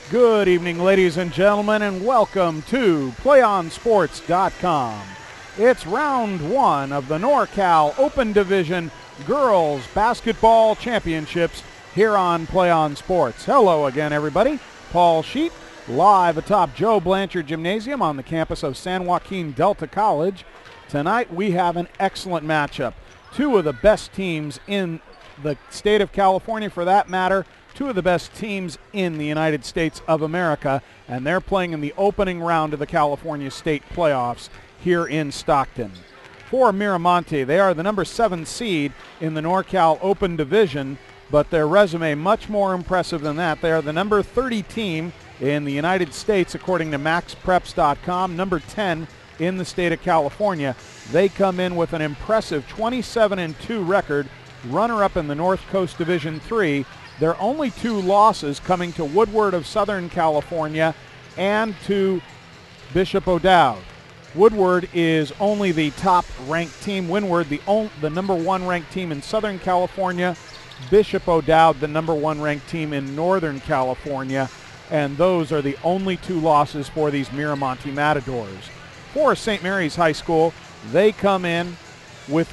Good evening, ladies and gentlemen, and welcome to PlayOnSports.com. It's round one of the NorCal Open Division Girls Basketball Championships here on Play On Sports. Hello again, everybody. Paul Sheet, live atop Joe Blanchard Gymnasium on the campus of San Joaquin Delta College. Tonight we have an excellent matchup. Two of the best teams in the state of California, for that matter, two of the best teams in the United States of America, and they're playing in the opening round of the California State Playoffs here in Stockton. For Miramonte, they are the number 7 seed in the NorCal Open Division, but their resume much more impressive than that. They are the number 30 team in the United States according to MaxPreps.com, number 10 in the state of California. They come in with an impressive 27-2 record, runner-up in the North Coast Division 3. Their only two losses coming to Woodward of Southern California and to Bishop O'Dowd. Woodward is only the top-ranked team. Windward, the number 1 ranked team in Southern California. Bishop O'Dowd, the number 1 ranked team in Northern California. And those are the only two losses for these Miramonte Matadors. For St. Mary's High School, they come in with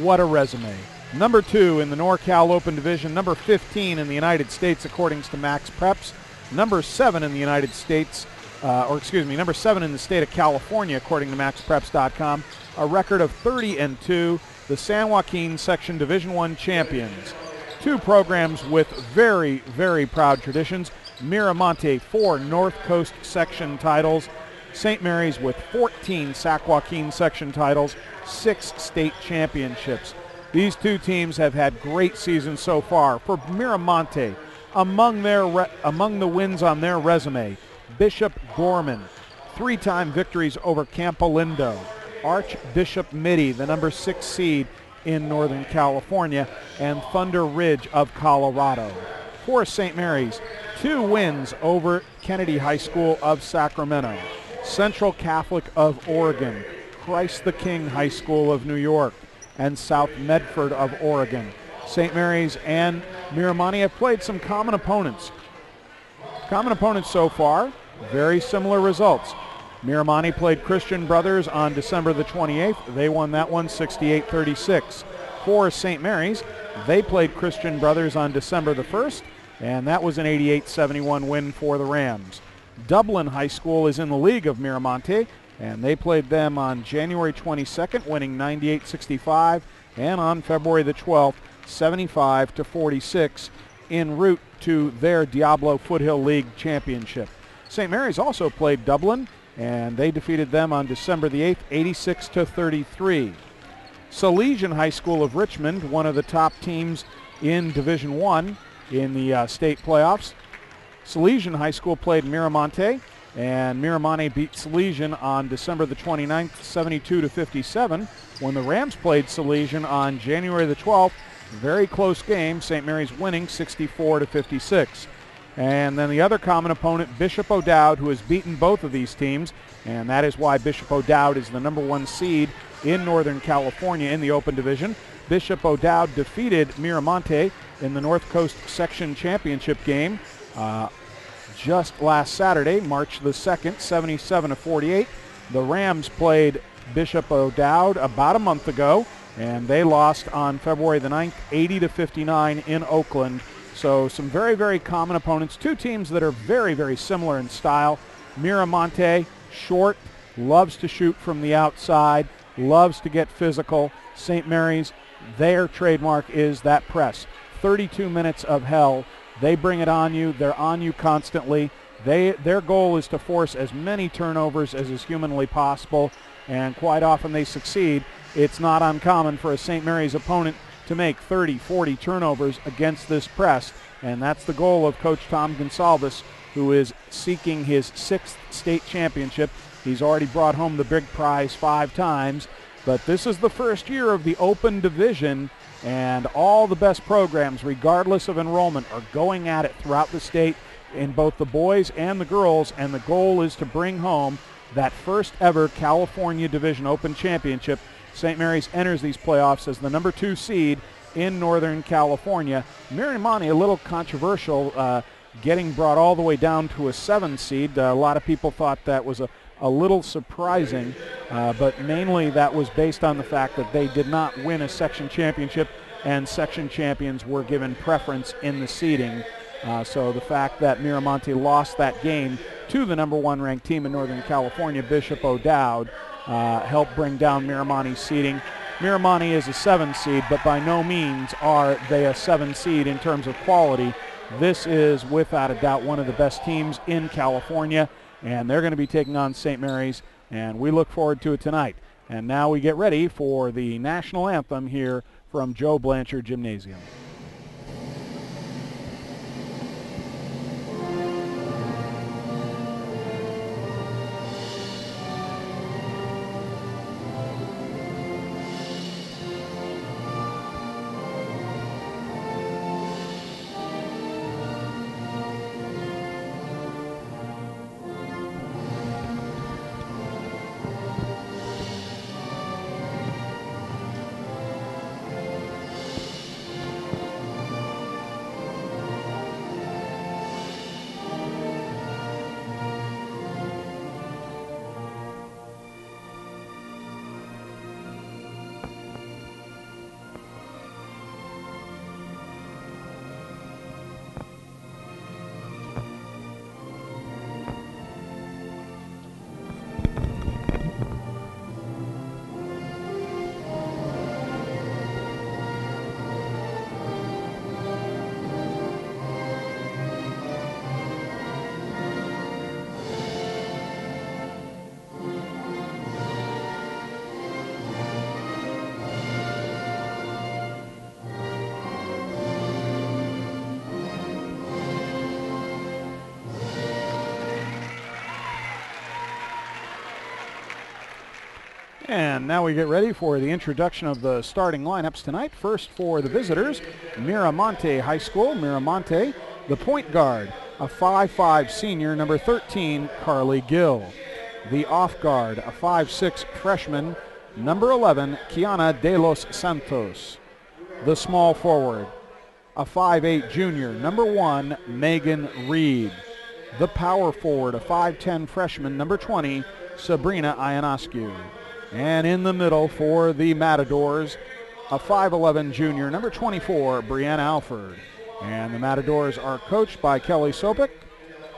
what a resume. Number 2 in the NorCal Open Division, number 15 in the United States according to Max Preps, number 7 in the United States, number 7 in the state of California according to MaxPreps.com, a record of 30-2, the San Joaquin Section Division I champions. Two programs with very, very proud traditions. Miramonte, 4 North Coast Section titles, St. Mary's with 14 San Joaquin Section titles, 6 state championships. These two teams have had great seasons so far. For Miramonte, among the wins on their resume, Bishop Gorman, 3-time victories over Campolindo, Archbishop Mitty, the number 6 seed in Northern California, and Thunder Ridge of Colorado. For St. Mary's, 2 wins over Kennedy High School of Sacramento, Central Catholic of Oregon, Christ the King High School of New York, and South Medford of Oregon. St. Mary's and Miramonte have played some common opponents. Common opponents so far, very similar results. Miramonte played Christian Brothers on December the 28th. They won that one 68-36. For St. Mary's, they played Christian Brothers on December the 1st, and that was an 88-71 win for the Rams. Dublin High School is in the league of Miramonte, and they played them on January 22nd, winning 98-65, and on February the 12th, 75-46, en route to their Diablo Foothill League championship. St. Mary's also played Dublin, and they defeated them on December the 8th, 86-33. Salesian High School of Richmond, one of the top teams in Division I in the state playoffs. Salesian High School played Miramonte, and Miramonte beat Salesian on December the 29th, 72-57. When the Rams played Salesian on January the 12th, very close game, St. Mary's winning 64-56. And then the other common opponent, Bishop O'Dowd, who has beaten both of these teams, and that is why Bishop O'Dowd is the number 1 seed in Northern California in the Open Division. Bishop O'Dowd defeated Miramonte in the North Coast Section Championship game just last Saturday, March the 2nd, 77-48. The Rams played Bishop O'Dowd about a month ago, and they lost on February the 9th, 80-59 in Oakland. So some very, very common opponents. Two teams that are very, very similar in style. Miramonte, short, loves to shoot from the outside, loves to get physical. St. Mary's, their trademark is that press. 32 minutes of hell. They bring it on you. They're on you constantly. Their goal is to force as many turnovers as is humanly possible, and quite often they succeed. It's not uncommon for a St. Mary's opponent to make 30, 40 turnovers against this press, and that's the goal of Coach Tom Gonsalves, who is seeking his 6th state championship. He's already brought home the big prize 5 times, but this is the first year of the Open Division, and all the best programs, regardless of enrollment, are going at it throughout the state in both the boys and the girls, and the goal is to bring home that first ever California Division Open Championship. St. Mary's enters these playoffs as the number 2 seed in Northern California. Miramonte, a little controversial. getting brought all the way down to a 7 seed. A lot of people thought that was a little surprising, but mainly that was based on the fact that they did not win a section championship, and section champions were given preference in the seeding. So the fact that Miramonte lost that game to the number 1 ranked team in Northern California, Bishop O'Dowd, helped bring down Miramonte's seeding. Miramonte is a 7 seed, but by no means are they a 7 seed in terms of quality. This is without a doubt one of the best teams in California, and they're going to be taking on St. Mary's, and we look forward to it tonight. And now we get ready for the national anthem here from Joe Blanchard Gymnasium. And now we get ready for the introduction of the starting lineups tonight. First for the visitors, Miramonte High School. Miramonte, the point guard, a 5'5 senior, number 13, Carly Gill. The off guard, a 5'6 freshman, number 11, Kiana de los Santos. The small forward, a 5'8 junior, number 1, Megan Reed. The power forward, a 5'10 freshman, number 20, Sabrina Ionescu. And in the middle for the Matadors, a 5'11 junior, number 24, Brianna Alford. And the Matadors are coached by Kelly Sopik,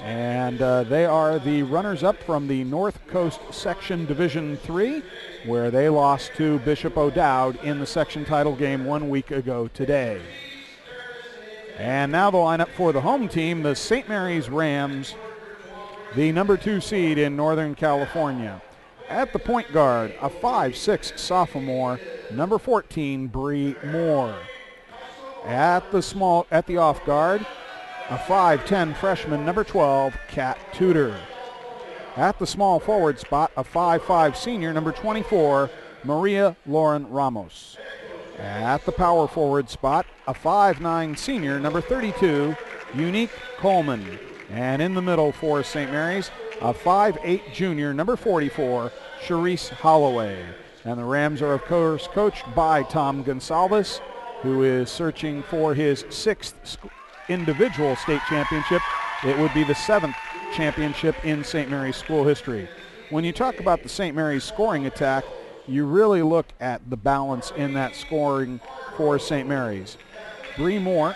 and they are the runners-up from the North Coast Section Division III, where they lost to Bishop O'Dowd in the section title game 1 week ago today. And now the lineup for the home team, the St. Mary's Rams, the number 2 seed in Northern California. At the point guard, a 5'6 sophomore, number 14, Bree Moore. At the off guard, a 5'10 freshman, number 12, Kat Tudor. At the small forward spot, a 5'5 senior, number 24, Maria Lauren Ramos. At the power forward spot, a 5'9 senior, number 32, Unique Coleman. And in the middle for St. Mary's, a 5'8 junior, number 44, Sharice Holloway. And the Rams are, of course, coached by Tom Gonsalves, who is searching for his 6th individual state championship. It would be the 7th championship in St. Mary's school history. When you talk about the St. Mary's scoring attack, you really look at the balance in that scoring for St. Mary's. Bree Moore,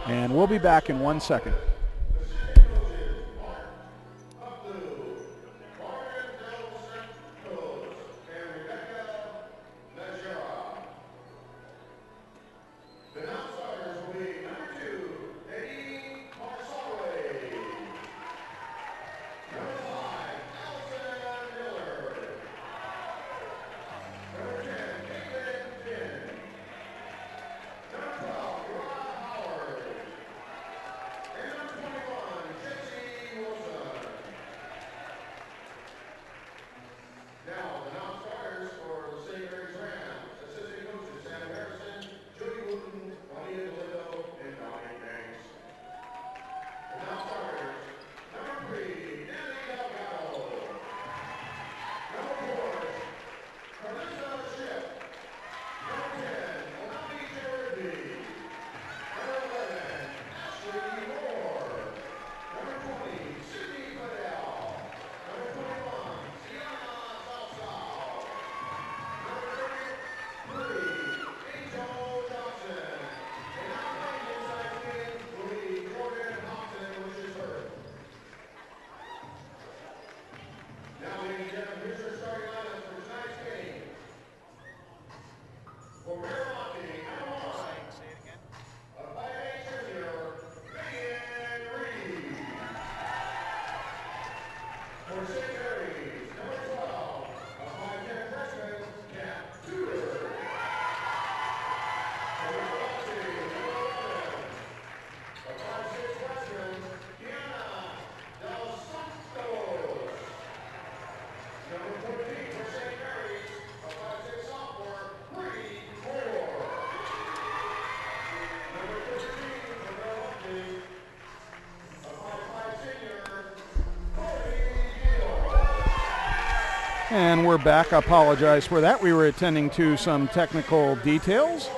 and we'll be back in 1 second. And we're back. I apologize for that. We were attending to some technical details,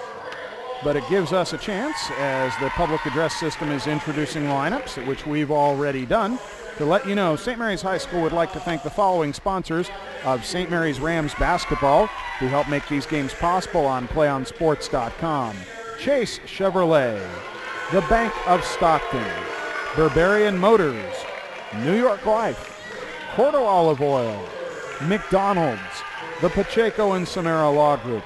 but it gives us a chance, as the public address system is introducing lineups, which we've already done, to let you know St. Mary's High School would like to thank the following sponsors of St. Mary's Rams basketball, who help make these games possible on PlayOnSports.com. Chase Chevrolet, the Bank of Stockton, Berberian Motors, New York Life, Cordo Olive Oil, McDonald's, the Pacheco and Samara Law Group.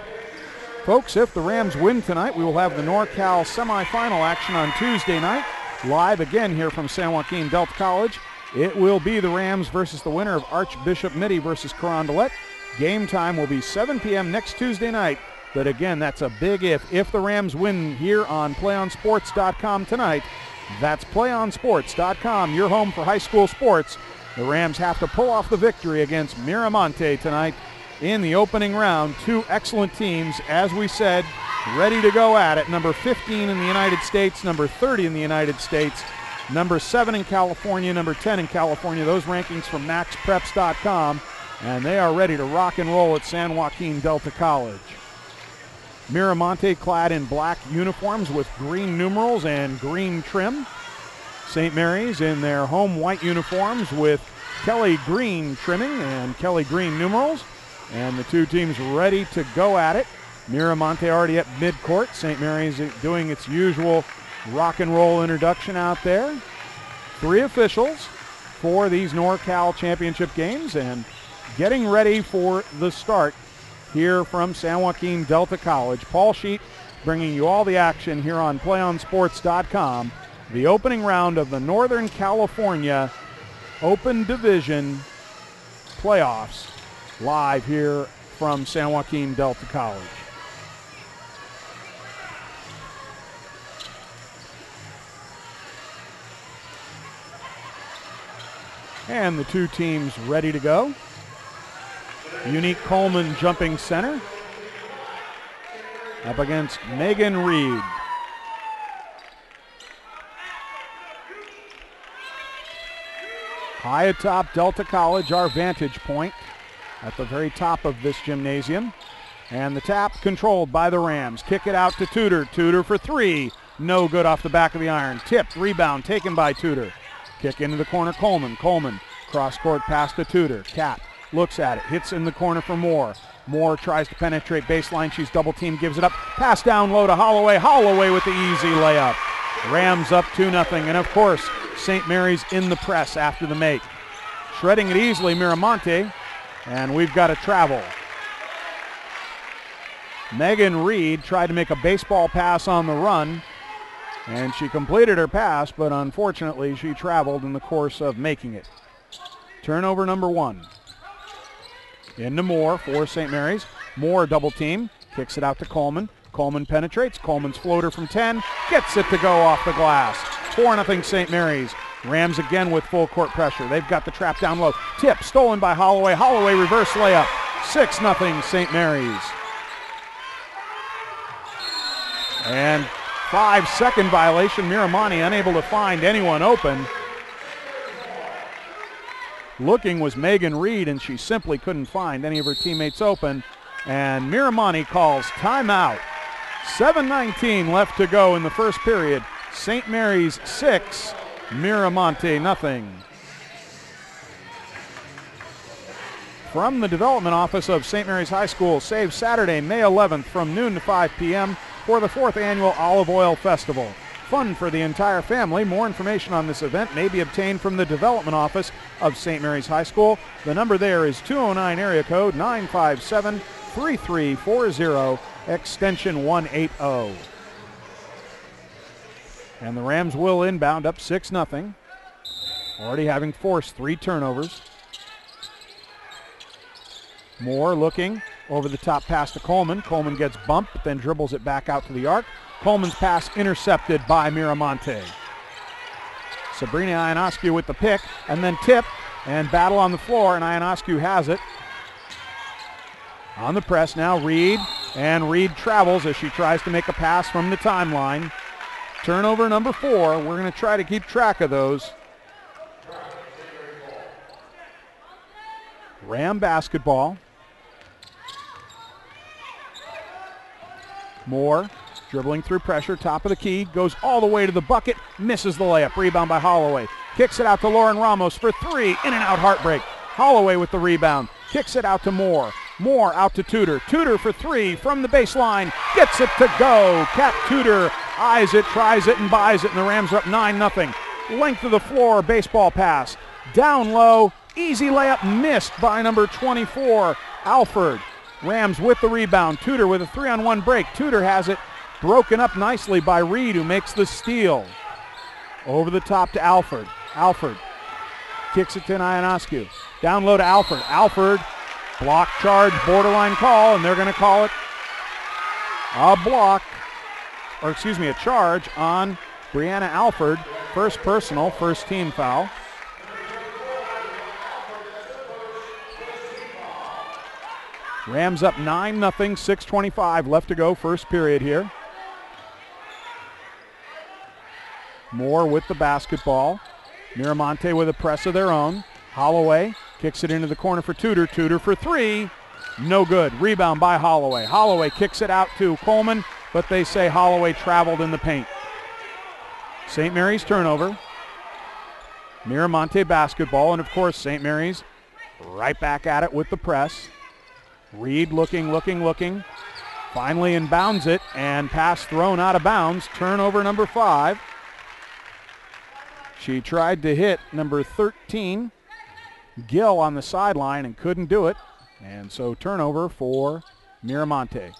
Folks, if the Rams win tonight, we will have the NorCal semifinal action on Tuesday night, live again here from San Joaquin Delta College. It will be the Rams versus the winner of Archbishop Mitty versus Carondelet. Game time will be 7 p.m. next Tuesday night, but again, that's a big if. If the Rams win here on PlayOnSports.com tonight, that's PlayOnSports.com, your home for high school sports. The Rams have to pull off the victory against Miramonte tonight in the opening round. Two excellent teams, as we said, ready to go at it. Number 15 in the United States, number 30 in the United States, number 7 in California, number 10 in California. Those rankings from MaxPreps.com, and they are ready to rock and roll at San Joaquin Delta College. Miramonte clad in black uniforms with green numerals and green trim. St. Mary's in their home white uniforms with Kelly green trimming and Kelly green numerals. And the two teams ready to go at it. Miramonte already at midcourt. St. Mary's doing its usual rock and roll introduction out there. 3 officials for these NorCal championship games and getting ready for the start here from San Joaquin Delta College. Paul Sheet bringing you all the action here on PlayOnSports.com. The opening round of the Northern California Open Division playoffs, live here from San Joaquin Delta College. And the two teams ready to go. Unique Coleman jumping center up against Megan Reed. High atop Delta College, our vantage point at the very top of this gymnasium. And the tap controlled by the Rams. Kick it out to Tudor. Tudor for 3. No good off the back of the iron. Tipped, rebound taken by Tudor. Kick into the corner, Coleman. Coleman, cross-court pass to Tudor. Cat looks at it, hits in the corner for Moore. Moore tries to penetrate baseline. She's double-teamed, gives it up. Pass down low to Holloway. Holloway with the easy layup. Rams up 2-0. And, of course, St. Mary's in the press after the make. Shredding it easily, Miramonte. And we've got to travel. Megan Reed tried to make a baseball pass on the run, and she completed her pass, but unfortunately she traveled in the course of making it. Turnover number 1. Into Moore for St. Mary's. Moore double team, kicks it out to Coleman. Coleman penetrates. Coleman's floater from 10, gets it to go off the glass. 4-0 St. Mary's. Rams again with full court pressure. They've got the trap down low. Tip stolen by Holloway. Holloway reverse layup. 6-0 St. Mary's. And 5-second violation. Miramonte unable to find anyone open. Looking was Megan Reed, and she simply couldn't find any of her teammates open. And Miramonte calls timeout. 7:19 left to go in the first period. St. Mary's 6, Miramonte nothing. From the development office of St. Mary's High School, save Saturday, May 11th from noon to 5 p.m. for the 4th Annual Olive Oil Festival. Fun for the entire family. More information on this event may be obtained from the development office of St. Mary's High School. The number there is 209 area code 957-3340, extension 180. And the Rams will inbound up 6-0, already having forced 3 turnovers. Moore looking over the top pass to Coleman. Coleman gets bumped, then dribbles it back out to the arc. Coleman's pass intercepted by Miramonte. Sabrina Ionescu with the pick, and then tip, and battle on the floor, and Ionescu has it. On the press now, Reed, and Reed travels as she tries to make a pass from the timeline. Turnover number 4. We're going to try to keep track of those. Ram basketball. Moore dribbling through pressure, top of the key, goes all the way to the bucket, misses the layup. Rebound by Holloway. Kicks it out to Lauren Ramos for three, in and out heartbreak. Holloway with the rebound, kicks it out to Moore. Moore out to Tudor. Tudor for three from the baseline, gets it to go. Kat Tudor eyes it, tries it, and buys it, and the Rams are up 9-0. Length of the floor, baseball pass. Down low, easy layup missed by number 24, Alford. Rams with the rebound. Tudor with a 3-on-1 break. Tudor has it broken up nicely by Reed, who makes the steal. Over the top to Alford. Alford kicks it to Ionescu. Down low to Alford. Alford, block charge, borderline call, and they're going to call it a block, or excuse me, a charge on Brianna Alford. First personal, first team foul. Rams up 9-0, 6:25 left to go, first period here. Moore with the basketball. Miramonte with a press of their own. Holloway kicks it into the corner for Tudor. Tudor for three. No good. Rebound by Holloway. Holloway kicks it out to Coleman, but they say Holloway traveled in the paint. St. Mary's turnover. Miramonte basketball, and of course St. Mary's right back at it with the press. Reed looking. Finally inbounds it, and pass thrown out of bounds. Turnover number 5. She tried to hit number 13, Gill, on the sideline and couldn't do it. And so turnover for Miramonte.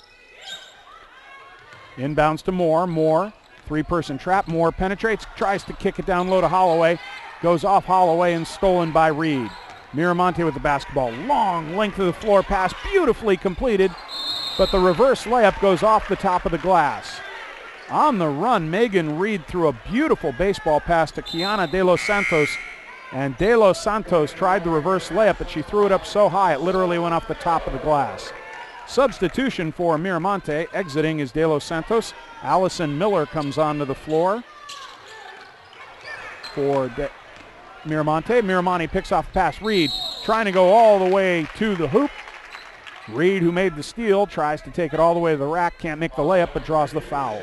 Inbounds to Moore. Moore, three-person trap. Moore penetrates, tries to kick it down low to Holloway. Goes off Holloway and stolen by Reed. Miramonte with the basketball. Long length of the floor pass, beautifully completed, but the reverse layup goes off the top of the glass. On the run, Megan Reed threw a beautiful baseball pass to Kiana De Los Santos, and De Los Santos tried the reverse layup, but she threw it up so high it literally went off the top of the glass. Substitution for Miramonte. Exiting is De Los Santos. Allison Miller comes onto the floor for Miramonte. Miramonte picks off the pass. Reed trying to go all the way to the hoop. Reed, who made the steal, tries to take it all the way to the rack. Can't make the layup, but draws the foul.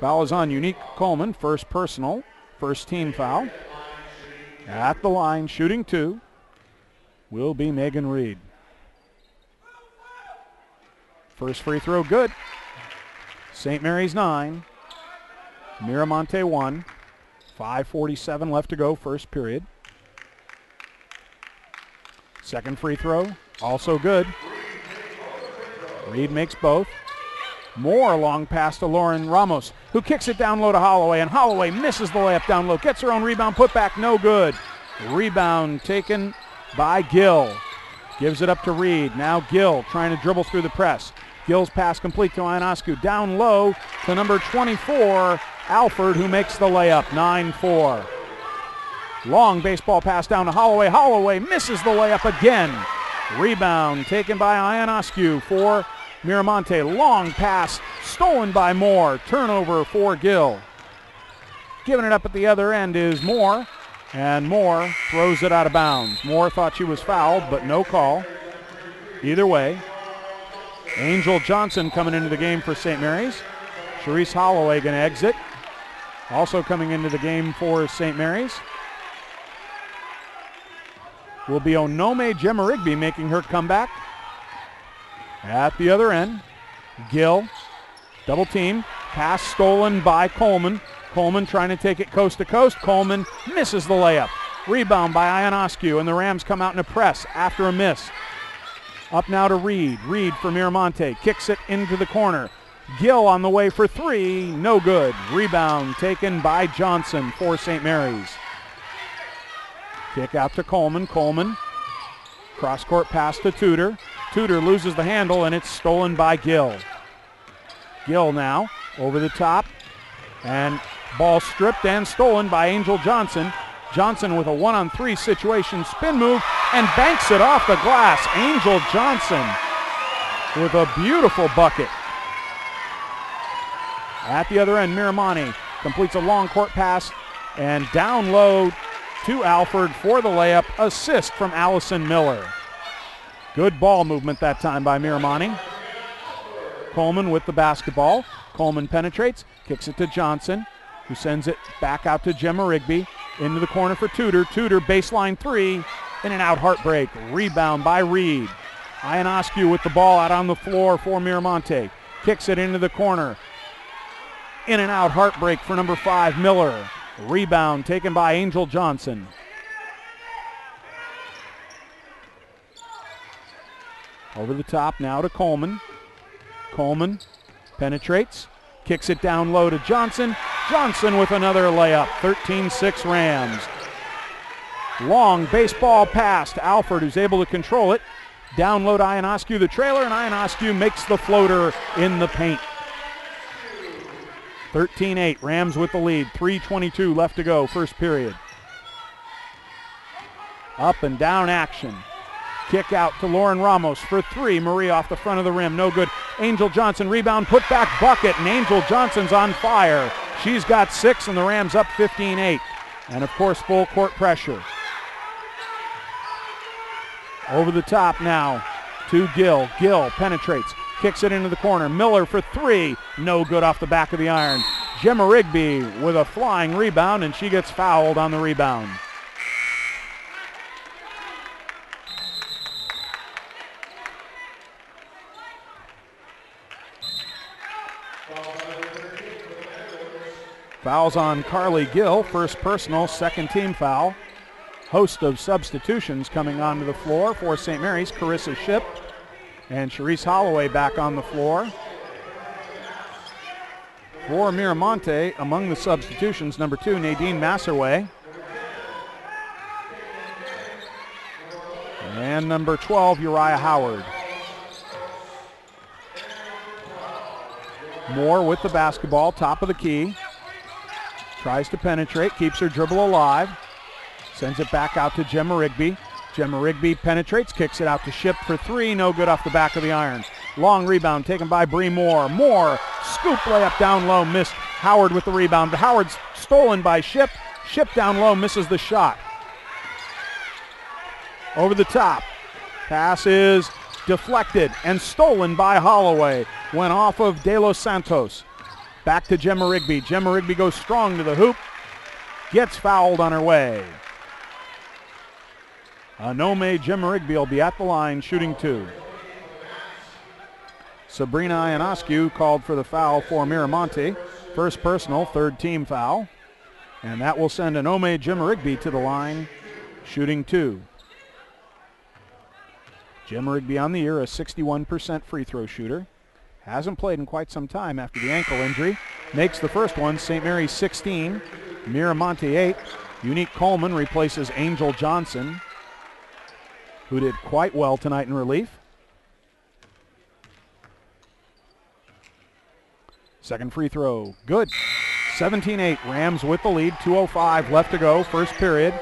Foul is on Unique Coleman. First personal, first team foul. At the line, shooting 2, will be Megan Reed. First free throw good. St. Mary's 9, Miramonte 1. 5:47 left to go, first period. Second free throw, also good. Reed makes both. Moore long pass to Lauren Ramos, who kicks it down low to Holloway, and Holloway misses the layup down low. Gets her own rebound, put back, no good. Rebound taken by Gill. Gives it up to Reed. Now Gill trying to dribble through the press. Gill's pass complete to Ionescu. Down low to number 24, Alford, who makes the layup, 9-4. Long baseball pass down to Holloway. Holloway misses the layup again. Rebound taken by Ionescu for Miramonte. Long pass stolen by Moore. Turnover for Gill. Giving it up at the other end is Moore, and Moore throws it out of bounds. Moore thought she was fouled, but no call. Either way, Angel Johnson coming into the game for St. Mary's. Sharice Holloway going to exit. Also coming into the game for St. Mary's will be Onome Jemarigby making her comeback. At the other end, Gill, double team, pass stolen by Coleman. Coleman trying to take it coast to coast. Coleman misses the layup. Rebound by Ionescu, and the Rams come out in a press after a miss. Up now to Reed. Reed for Miramonte. Kicks it into the corner. Gill on the way for 3. No good. Rebound taken by Johnson for St. Mary's. Kick out to Coleman. Coleman. Cross-court pass to Tudor. Tudor loses the handle, and it's stolen by Gill. Gill now over the top. And ball stripped and stolen by Angel Johnson. Johnson with a 1-on-3 situation, spin move, and banks it off the glass. Angel Johnson with a beautiful bucket. At the other end, Miramonte completes a long court pass, and down low to Alford for the layup. Assist from Allison Miller. Good ball movement that time by Miramonte. Coleman with the basketball. Coleman penetrates, kicks it to Johnson, who sends it back out to Gemma Rigby. Into the corner for Tudor. Tudor, baseline three. In and out, heartbreak. Rebound by Reed. Ionescu with the ball out on the floor for Miramonte. Kicks it into the corner. In and out, heartbreak for number 5, Miller. Rebound taken by Angel Johnson. Over the top now to Coleman. Coleman penetrates, kicks it down low to Johnson. Johnson with another layup, 13-6 Rams. Long baseball pass to Alford, who's able to control it. Down low to Ionescu, the trailer, and Ionescu makes the floater in the paint. 13-8, Rams with the lead, 3:22 left to go, first period. Up and down action. Kick out to Lauren Ramos for three. Marie off the front of the rim, no good. Angel Johnson, rebound, put back bucket, and Angel Johnson's on fire. She's got 6, and the Rams up 15-8. And of course, full court pressure. Over the top now to Gill. Gill penetrates, kicks it into the corner. Miller for three, no good off the back of the iron. Gemma Rigby with a flying rebound, and she gets fouled on the rebound. Fouls on Carly Gill, first personal, second team foul. Host of substitutions coming onto the floor for St. Mary's. Carissa Shipp and Charisse Holloway back on the floor. For Miramonte, among the substitutions, number 2, Nadine Masserway. And number 12, Uriah Howard. Moore with the basketball, top of the key. Tries to penetrate, keeps her dribble alive. Sends it back out to Gemma Rigby. Gemma Rigby penetrates, kicks it out to Shipp for three. No good off the back of the iron. Long rebound taken by Bree Moore. Moore, scoop layup down low, missed. Howard with the rebound, but Howard's stolen by Shipp. Shipp down low, misses the shot. Over the top. Pass is deflected and stolen by Holloway. Went off of De Los Santos. Back to Gemma Rigby. Gemma Rigby goes strong to the hoop. Gets fouled on her way. Anome Gemma Rigby will be at the line shooting 2. Sabrina Ionescu called for the foul for Miramonte. First personal, third team foul. And that will send Anome Gemma Rigby to the line shooting 2. Gemma Rigby on the year, a 61% free throw shooter. Hasn't played in quite some time after the ankle injury. Makes the first one. St. Mary's 16, Miramonte 8. Unique Coleman replaces Angel Johnson, who did quite well tonight in relief. Second free throw, good. 17-8, Rams with the lead, 2:05 left to go, first period.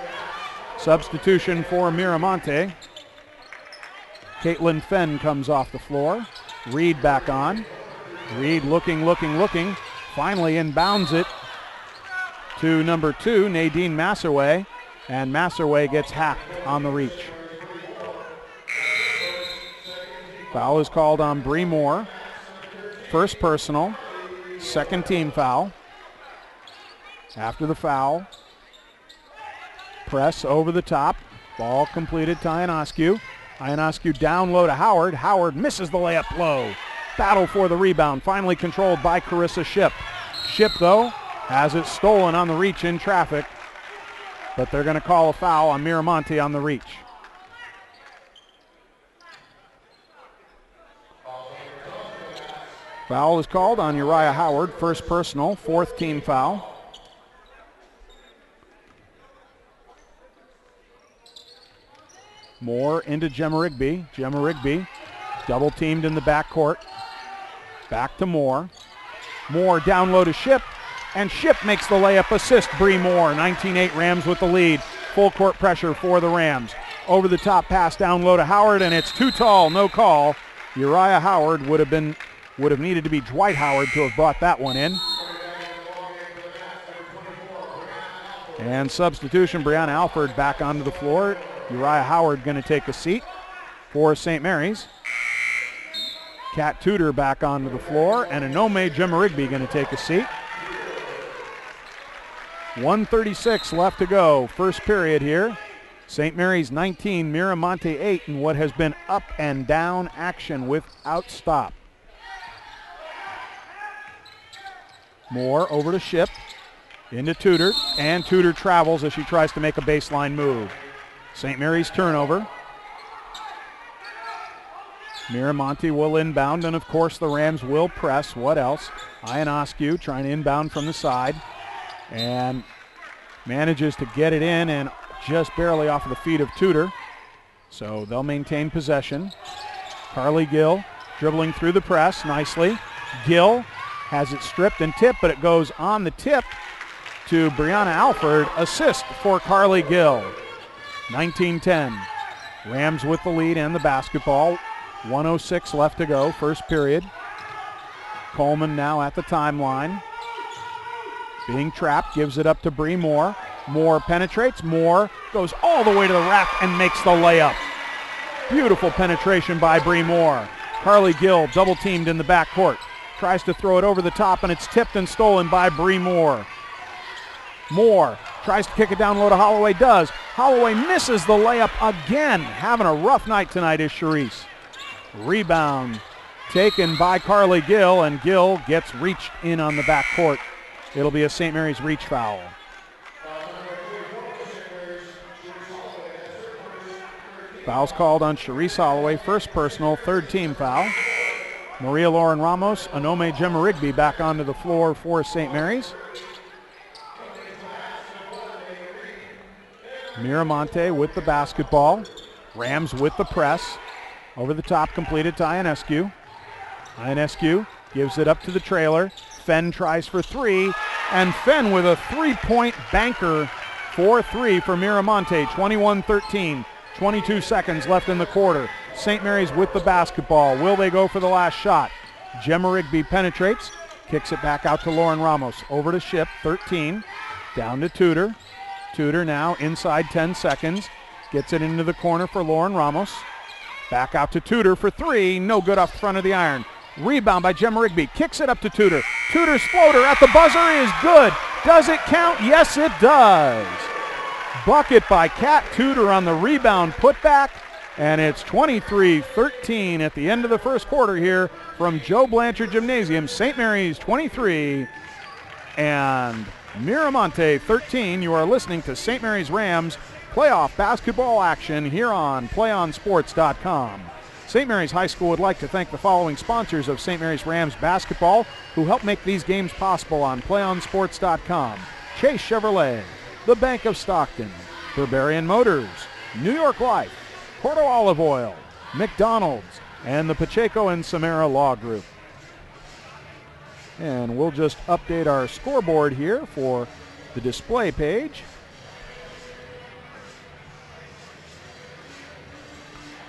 Substitution for Miramonte. Caitlin Fenn comes off the floor. Reed back on. Reed looking. Finally inbounds it to number 2, Nadine Masserway. And Masserway gets hacked on the reach. Foul is called on Bree Moore. First personal. Second team foul. After the foul, press over the top. Ball completed to Ionescu. Ionescu down low to Howard. Howard misses the layup low. Battle for the rebound, finally controlled by Carissa Shipp. Shipp, though, has it stolen on the reach in traffic, but they're going to call a foul on Miramonte on the reach. Foul is called on Uriah Howard, first personal, fourth team foul. Moore into Gemma Rigby. Gemma Rigby double teamed in the backcourt. Back to Moore. Moore down low to Shipp, and Shipp makes the layup. Assist Bree Moore. 19-8 Rams with the lead. Full court pressure for the Rams. Over the top pass down low to Howard, and it's too tall, no call. Uriah Howard would have needed to be Dwight Howard to have brought that one in. And substitution, Brianna Alford back onto the floor. Uriah Howard going to take a seat for St. Mary's. Kat Tudor back onto the floor, and Anome Jemmerigby going to take a seat. 1:36 left to go, first period here. St. Mary's 19, Miramonte 8 in what has been up and down action without stop. Moore over to Ship, into Tudor, and Tudor travels as she tries to make a baseline move. St. Mary's turnover. Miramonte will inbound, and of course the Rams will press. What else? Ionescu trying to inbound from the side, and manages to get it in and just barely off of the feet of Tudor. So they'll maintain possession. Carly Gill dribbling through the press nicely. Gill has it stripped and tipped, but it goes on the tip to Brianna Alford. Assist for Carly Gill. 19-10. Rams with the lead and the basketball. 1:06 left to go, first period. Coleman now at the timeline. Being trapped, gives it up to Bree Moore. Moore penetrates. Moore goes all the way to the rack and makes the layup. Beautiful penetration by Bree Moore. Carly Gill double teamed in the backcourt. Tries to throw it over the top, and it's tipped and stolen by Bree Moore. Moore tries to kick it down low to Holloway. Does. Holloway misses the layup again. Having a rough night tonight is Charisse. Rebound taken by Carly Gill, and Gill gets reached in on the backcourt. It'll be a St. Mary's reach foul. Foul's called on Charisse Holloway, first personal, third team foul. Maria Lauren Ramos, Anome Jemmerigby back onto the floor for St. Mary's. Miramonte with the basketball. Rams with the press. Over the top, completed to Ionescu. Ionescu gives it up to the trailer. Fenn tries for three, and Fenn with a three-point banker for three for Miramonte. 21-13, 22 seconds left in the quarter. St. Mary's with the basketball. Will they go for the last shot? Jemmerigby penetrates, kicks it back out to Lauren Ramos. Over to Ship, 13, down to Tudor. Tudor now inside 10 seconds. Gets it into the corner for Lauren Ramos. Back out to Tudor for three. No good off the front of the iron. Rebound by Jemmerigby. Kicks it up to Tudor. Tudor's floater at the buzzer is good. Does it count? Yes, it does. Bucket by Kat Tudor on the rebound putback. And it's 23-13 at the end of the first quarter here from Joe Blanchard Gymnasium. St. Mary's 23 and Miramonte 13. You are listening to St. Mary's Rams playoff basketball action here on PlayOnSports.com. St. Mary's High School would like to thank the following sponsors of St. Mary's Rams basketball who help make these games possible on PlayOnSports.com. Chase Chevrolet, the Bank of Stockton, Barbarian Motors, New York Life, Porto Olive Oil, McDonald's, and the Pacheco and Samara Law Group. And we'll just update our scoreboard here for the display page.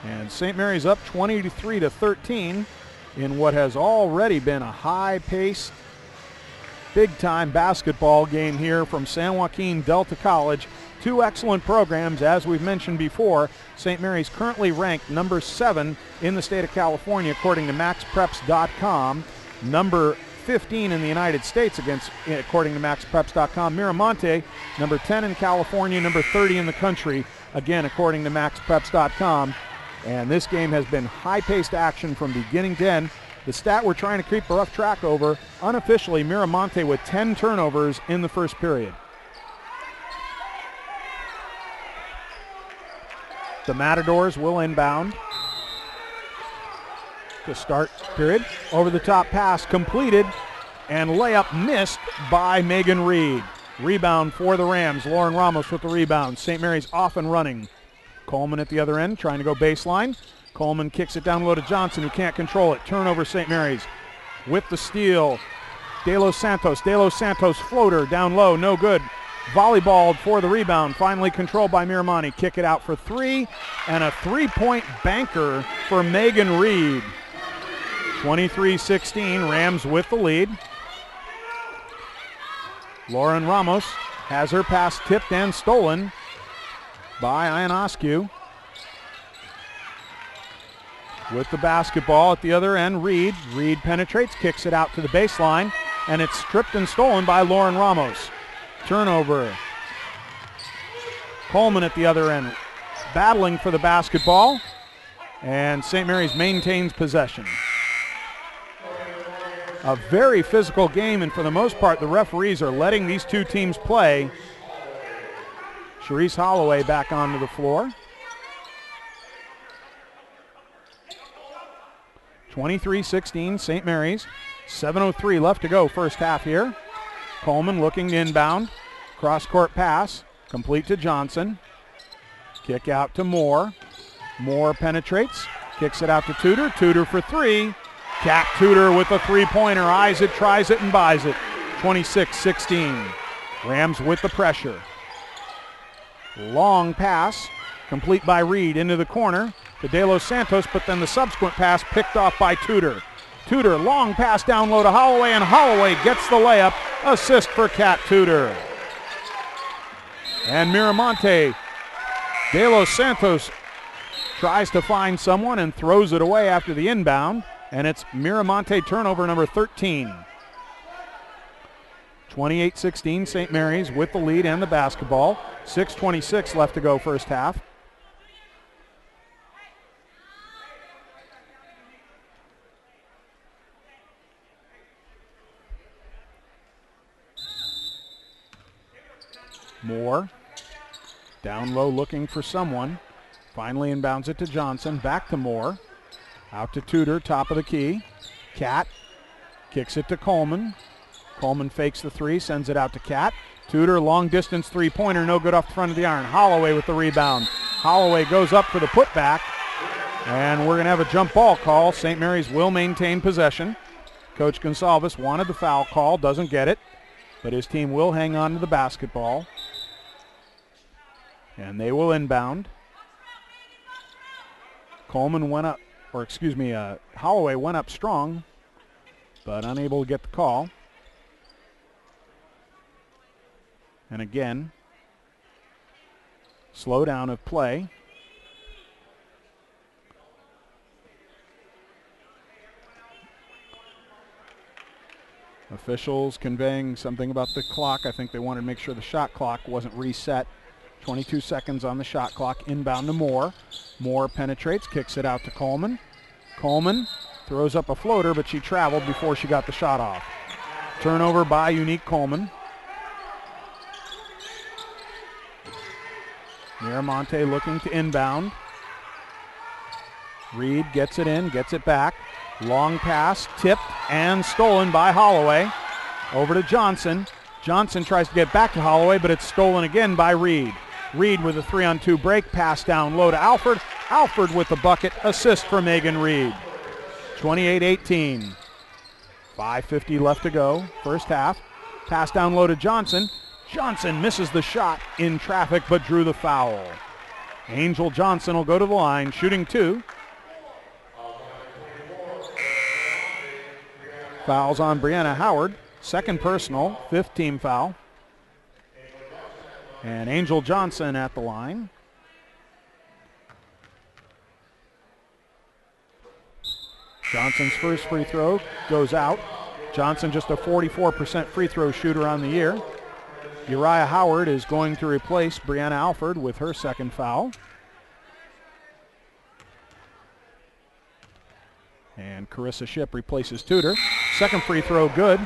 And St. Mary's up 23-13 in what has already been a high-paced, big-time basketball game here from San Joaquin Delta College. Two excellent programs, as we've mentioned before. St. Mary's currently ranked number 7 in the state of California, according to MaxPreps.com. Number 15 in the United States, according to MaxPreps.com. Miramonte, number 10 in California, number 30 in the country, again, according to MaxPreps.com. And this game has been high-paced action from beginning to end. The stat we're trying to keep a rough track over, unofficially, Miramonte with 10 turnovers in the first period. The Matadors will inbound to start period. Over the top pass completed, and layup missed by Megan Reed. Rebound for the Rams. Lauren Ramos with the rebound. St. Mary's off and running. Coleman at the other end trying to go baseline. Coleman kicks it down low to Johnson, who can't control it. Turnover St. Mary's with the steal. De Los Santos floater down low, no good. Volleyballed for the rebound, finally controlled by Miramonte. Kick it out for three, and a three-point banker for Megan Reed. 23-16, Rams with the lead. Lauren Ramos has her pass tipped and stolen by Ionescu. With the basketball at the other end, Reed. Reed penetrates, kicks it out to the baseline, and it's stripped and stolen by Lauren Ramos. Turnover. Coleman at the other end, battling for the basketball, and St. Mary's maintains possession. A very physical game, and for the most part, the referees are letting these two teams play. Sharice Holloway back onto the floor. 23-16, St. Mary's. 7:03 left to go, first half here. Coleman looking to inbound. Cross-court pass, complete to Johnson. Kick out to Moore. Moore penetrates, kicks it out to Tudor. Tudor for three. Kat Tudor with a three-pointer, eyes it, tries it, and buys it. 26-16. Rams with the pressure. Long pass, complete by Reed into the corner to De Los Santos, but then the subsequent pass picked off by Tudor. Tudor, long pass down low to Holloway, and Holloway gets the layup. Assist for Kat Tudor. And Miramonte, De Los Santos tries to find someone and throws it away after the inbound, and it's Miramonte turnover number 13. 28-16, St. Mary's with the lead and the basketball. 6:26 left to go, first half. Moore, down low looking for someone. Finally inbounds it to Johnson, back to Moore. Out to Tudor, top of the key. Kat kicks it to Coleman. Coleman fakes the three, sends it out to Kat. Tudor, long distance three-pointer, no good off the front of the iron. Holloway with the rebound. Holloway goes up for the putback, and we're going to have a jump ball call. St. Mary's will maintain possession. Coach Gonsalves wanted the foul call, doesn't get it, but his team will hang on to the basketball. And they will inbound. Coleman went up, or excuse me, Holloway went up strong, but unable to get the call. And again, slow down of play. Officials conveying something about the clock. I think they wanted to make sure the shot clock wasn't reset. 22 seconds on the shot clock. Inbound to Moore. Moore penetrates, kicks it out to Coleman. Coleman throws up a floater, but she traveled before she got the shot off. Turnover by Unique Coleman. Miramonte looking to inbound. Reed gets it in, gets it back. Long pass, tipped and stolen by Holloway. Over to Johnson. Johnson tries to get back to Holloway, but it's stolen again by Reed. Reed with a 3-on-2 break, pass down low to Alford. Alford with the bucket, assist for Megan Reed. 28-18. 5:50 left to go, first half. Pass down low to Johnson. Johnson misses the shot in traffic, but drew the foul. Angel Johnson will go to the line, shooting two. Fouls on Brianna Howard. Second personal, fifth team foul. And Angel Johnson at the line. Johnson's first free throw goes out. Johnson just a 44% free throw shooter on the year. Uriah Howard is going to replace Brianna Alford with her second foul. And Carissa Shipp replaces Tudor. Second free throw good.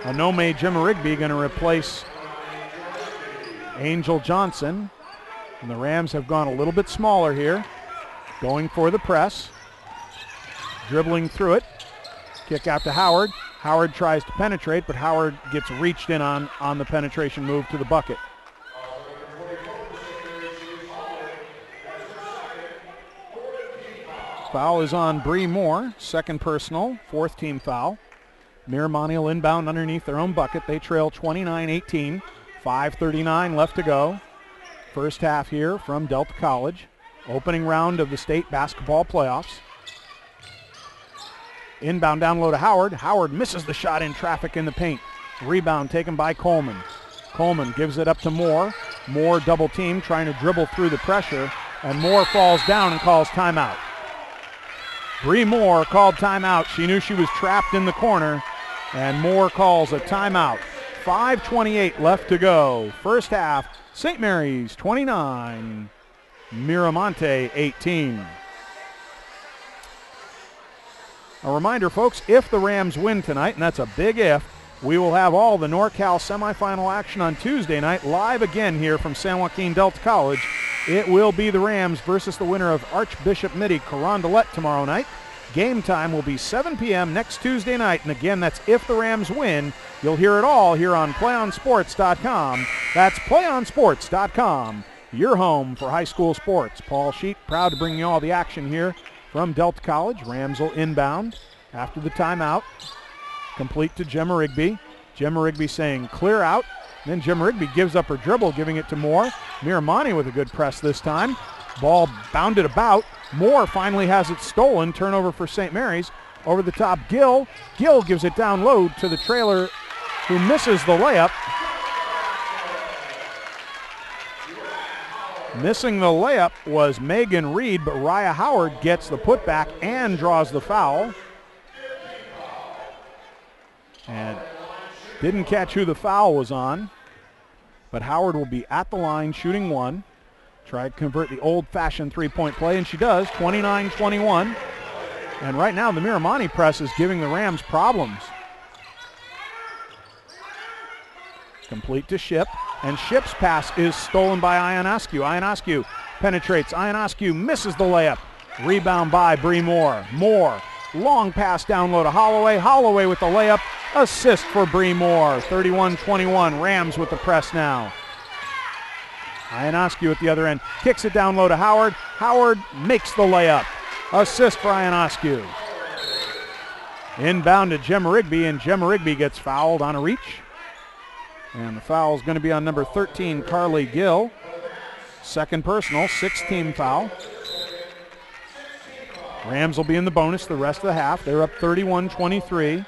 Anome Jimmerigby going to replace Angel Johnson. And the Rams have gone a little bit smaller here. Going for the press. Dribbling through it. Kick out to Howard. Howard tries to penetrate, but Howard gets reached in on the penetration move to the bucket. Foul is on Bree Moore, second personal, fourth team foul. Miramonte will inbound underneath their own bucket. They trail 29-18, 5:39 left to go. First half here from Delta College. Opening round of the state basketball playoffs. Inbound down low to Howard. Howard misses the shot in traffic in the paint. Rebound taken by Coleman. Coleman gives it up to Moore. Moore double team, trying to dribble through the pressure, and Moore falls down and calls timeout. Bree Moore called timeout. She knew she was trapped in the corner, and Moore calls a timeout. 5:28 left to go. First half, St. Mary's 29, Miramonte 18. A reminder, folks, if the Rams win tonight, and that's a big if, we will have all the NorCal semifinal action on Tuesday night live again here from San Joaquin Delta College. It will be the Rams versus the winner of Archbishop Mitty Carondelet tomorrow night. Game time will be 7 p.m. next Tuesday night, and again, that's if the Rams win. You'll hear it all here on PlayOnSports.com. That's PlayOnSports.com, your home for high school sports. Paul Sheet, proud to bring you all the action here from Delta College. Rams will inbound after the timeout. Complete to Gemma Rigby. Gemma Rigby saying clear out. Then Gemma Rigby gives up her dribble, giving it to Moore. Miramonte with a good press this time. Ball bounded about. Moore finally has it stolen. Turnover for St. Mary's. Over the top, Gill. Gill gives it down low to the trailer, who misses the layup. Missing the layup was Megan Reed, but Raya Howard gets the putback and draws the foul. And didn't catch who the foul was on, but Howard will be at the line shooting one. Try to convert the old-fashioned three-point play, and she does, 29-21. And right now the Miramonte press is giving the Rams problems. Complete to Ship, and Ship's pass is stolen by Ionescu. Ionescu penetrates. Ionescu misses the layup. Rebound by Bree Moore. Moore, long pass down low to Holloway. Holloway with the layup. Assist for Bree Moore. 31-21. Rams with the press now. Ionescu at the other end. Kicks it down low to Howard. Howard makes the layup. Assist for Ionescu. Inbound to Gemma Rigby, and Gemma Rigby gets fouled on a reach. And the foul is going to be on number 13, Carly Gill. Second personal, 6th-team foul. Rams will be in the bonus the rest of the half. They're up 31-23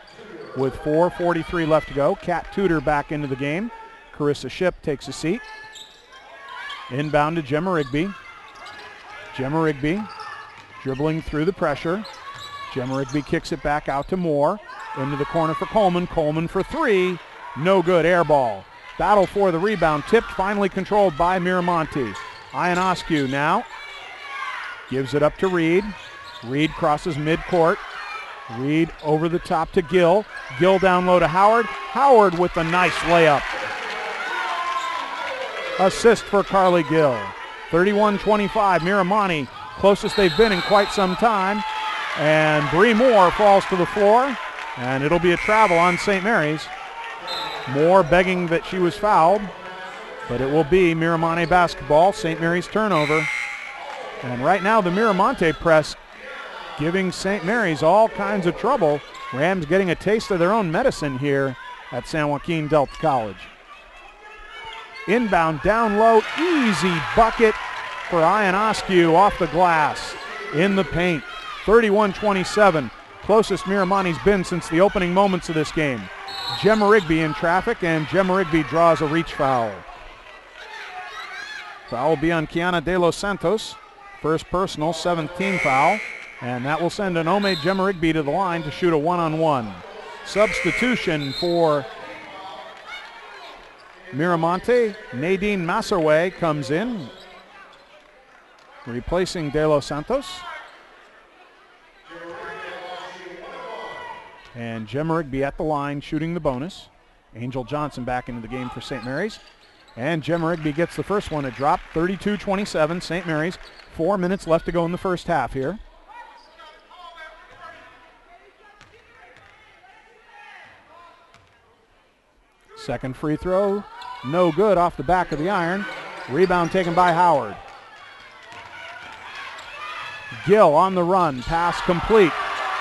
with 4:43 left to go. Kat Tudor back into the game. Carissa Ship takes a seat. Inbound to Gemma Rigby. Gemma Rigby dribbling through the pressure. Gemma Rigby kicks it back out to Moore. Into the corner for Coleman. Coleman for three. No good, air ball. Battle for the rebound, tipped, finally controlled by Miramonte. Ionescu now gives it up to Reed. Reed crosses midcourt. Reed over the top to Gill. Gill down low to Howard. Howard with a nice layup. Assist for Carly Gill. 31-25, Miramonte, closest they've been in quite some time. And Bree Moore falls to the floor, and it'll be a travel on St. Mary's. Moore begging that she was fouled, but it will be Miramonte basketball. St. Mary's turnover. And right now the Miramonte press giving St. Mary's all kinds of trouble. Rams getting a taste of their own medicine here at San Joaquin Delta College. Inbound down low, easy bucket for Ionescu off the glass in the paint. 31-27, closest Miramonte's been since the opening moments of this game. Gemma Rigby in traffic, and Gemma Rigby draws a reach foul. Foul will be on Kiana De Los Santos. First personal, 7th-team foul. And that will send an Ome Gemma Rigby to the line to shoot a one-on-one. Substitution for Miramonte. Nadine Masserway comes in, replacing De Los Santos. And Gemma Rigby at the line shooting the bonus. Angel Johnson back into the game for St. Mary's. And Gemma Rigby gets the first one to drop. 32-27 St. Mary's. 4 minutes left to go in the first half here. Second free throw, no good, off the back of the iron. Rebound taken by Howard. Gill on the run, pass complete.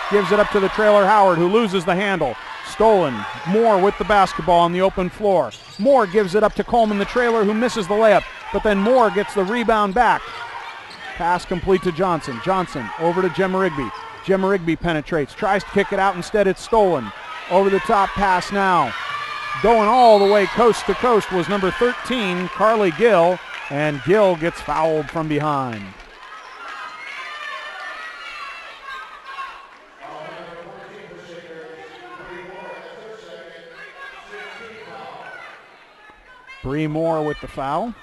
Gives it up to the trailer Howard, who loses the handle. Stolen. Moore with the basketball on the open floor. Moore gives it up to Coleman, the trailer, who misses the layup, but then Moore gets the rebound back. Pass complete to Johnson. Johnson over to Gemma Rigby. Gemma Rigby penetrates, tries to kick it out, instead it's stolen. Over the top pass now Going all the way coast to coast was number 13, Carly Gill, and Gill gets fouled from behind. Bree Moore with the foul.